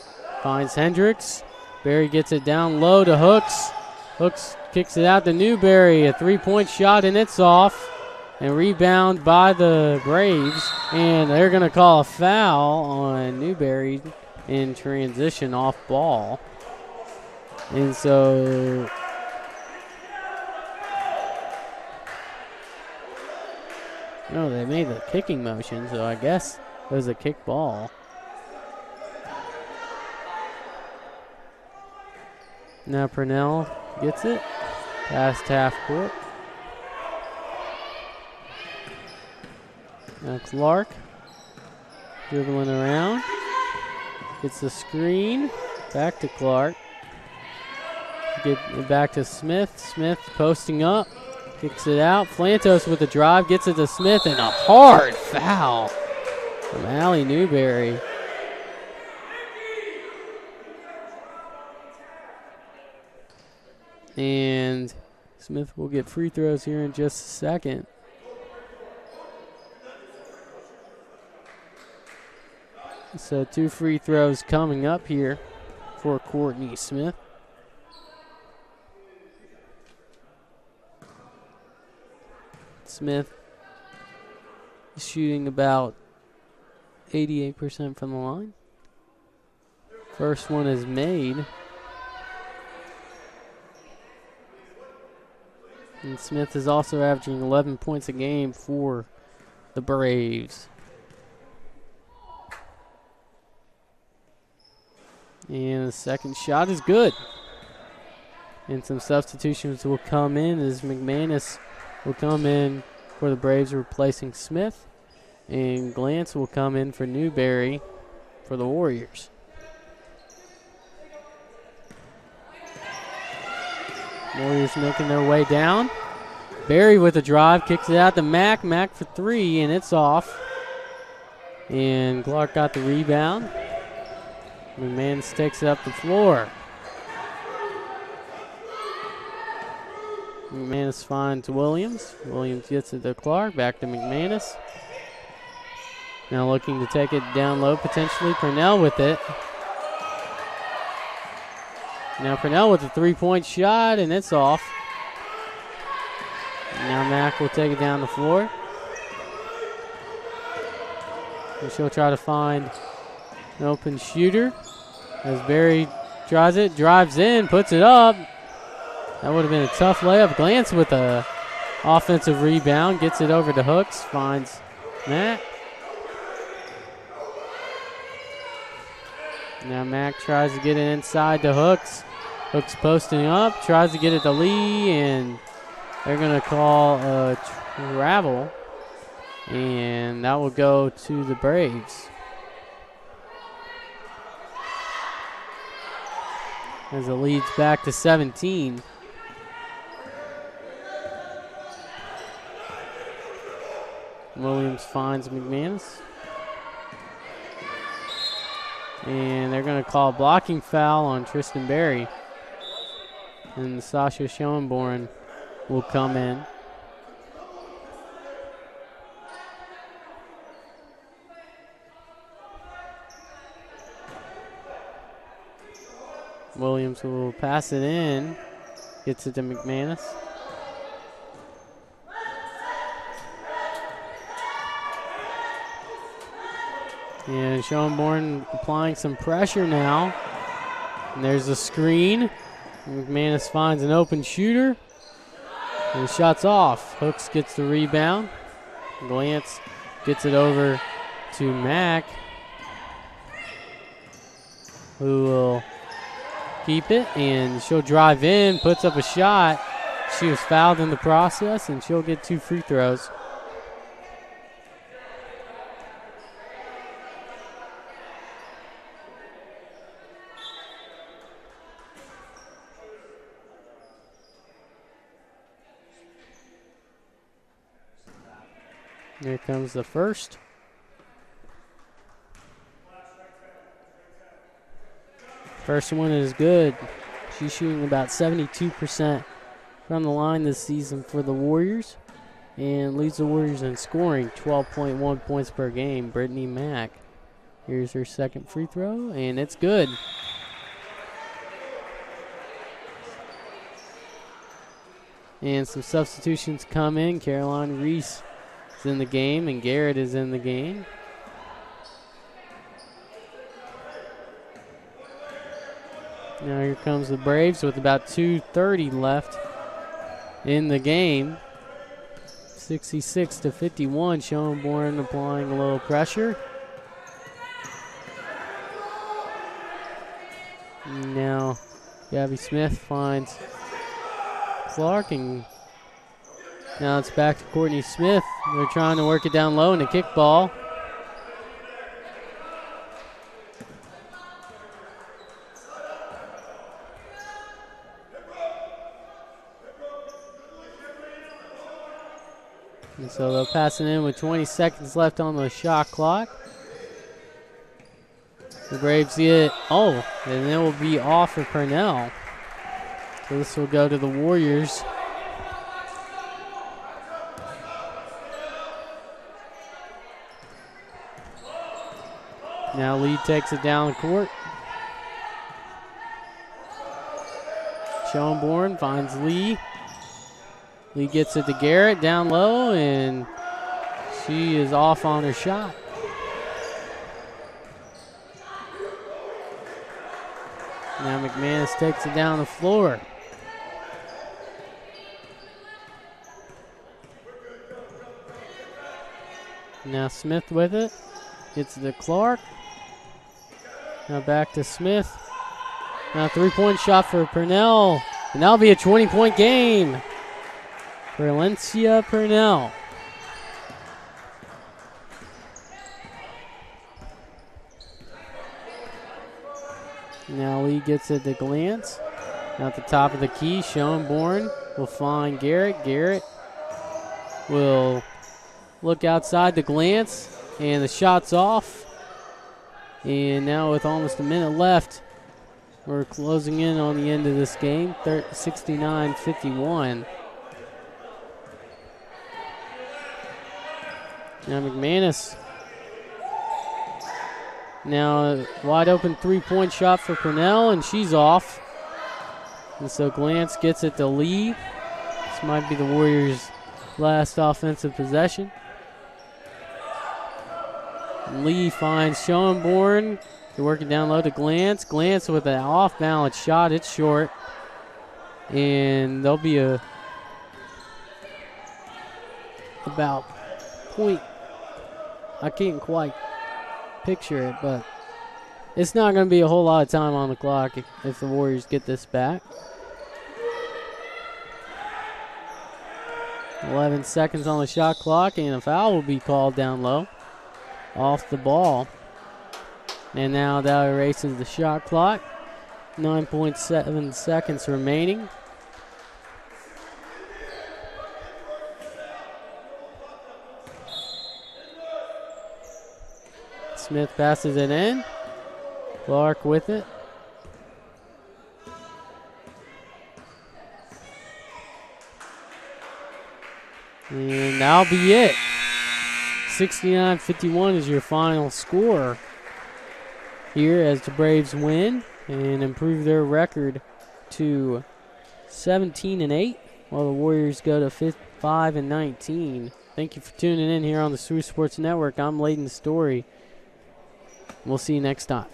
finds Hendricks. Berry gets it down low to Hooks. Hooks kicks it out to Newberry. A three-point shot, and it's off. And rebound by the Braves. And they're going to call a foul on Newberry in transition off ball. And so no, they made the kicking motion, so I guess it was a kick ball. Now Purnell gets it past half court. Now Clark dribbling around. Gets the screen. Back to Clark. Get it back to Smith. Smith posting up. Kicks it out. Flantos with the drive. Gets it to Smith, and a hard foul from Allie Newberry. And Smith will get free throws here in just a second. So 2 free throws coming up here for Courtney Smith. Smith is shooting about 88% from the line. First one is made. And Smith is also averaging 11 points a game for the Braves. And the second shot is good. And some substitutions will come in as McManus will come in for the Braves replacing Smith. And Glantz will come in for Newberry. for the Warriors. Warriors making their way down. Berry with a drive, kicks it out to Mack. Mack for three, and it's off. And Clark got the rebound. McManus takes it up the floor. McManus finds Williams. Williams gets it to Clark, back to McManus. Now looking to take it down low, potentially. Purnell with it. Now Purnell with a three-point shot, and it's off. Now Mack will take it down the floor. And she'll try to find an open shooter. As Berry tries it, drives in, puts it up. That would have been a tough layup. Glance with a offensive rebound. Gets it over to Hooks. Finds Mack. Now Mack tries to get it inside to Hooks. Hooks posting up. Tries to get it to Lee. And they're going to call a travel. And that will go to the Braves. As it leads back to 17. Williams finds McManus. And they're going to call a blocking foul on Tristan Berry. And Sasha Schoenborn will come in. Williams will pass it in. Gets it to McManus. And Schoenborn applying some pressure now. And there's a screen. McManus finds an open shooter. And the shot's off. Hooks gets the rebound. Glance gets it over to Mack, who will keep it, and she'll drive in, puts up a shot. She was fouled in the process, and she'll get 2 free throws. Here comes the first. First one is good. She's shooting about 72% from the line this season for the Warriors and leads the Warriors in scoring, 12.1 points per game. Brittany Mack. Here's her second free throw, and it's good. And some substitutions come in. Caroline Reese is in the game, and Garrett is in the game. Now here comes the Braves with about 2:30 left in the game. 66-51. Schoenborn applying a little pressure. Now Gabby Smith finds Clark, and now it's back to Courtney Smith. They're trying to work it down low in the kickball. And so they'll pass it in with 20 seconds left on the shot clock. The Braves get it. Oh, and it will be off for Purnell. So this will go to the Warriors. Now Lee takes it down the court. Schoenborn finds Lee. Lee gets it to Garrett down low, and she is off on her shot. Now McManus takes it down the floor. Now Smith with it. Gets it to Clark. Now back to Smith. Now 3-point shot for Purnell. And that'll be a 20-point game for Valencia Purnell. Now Lee gets it to Glance. At the top of the key, Schoenborn will find Garrett. Garrett will look outside the Glance, and the shot's off. And now with almost a minute left, we're closing in on the end of this game, 69-51. Now McManus. Now a wide open three-point shot for Purnell, and she's off. And so Glance gets it to Lee. This might be the Warriors' last offensive possession. Lee finds Schoenborn. They work it down low to Glance. Glance with an off-balance shot. It's short. And there'll be about point. I can't quite picture it, but it's not going to be a whole lot of time on the clock if the Warriors get this back. 11 seconds on the shot clock, and a foul will be called down low off the ball. And now that erases the shot clock. 9.7 seconds remaining. Smith passes it in. Clark with it. And that'll be it. 69-51 is your final score here as the Braves win and improve their record to 17-8, while the Warriors go to 5-19. Thank you for tuning in here on the SWU Sports Network. I'm Layden Story. We'll see you next time.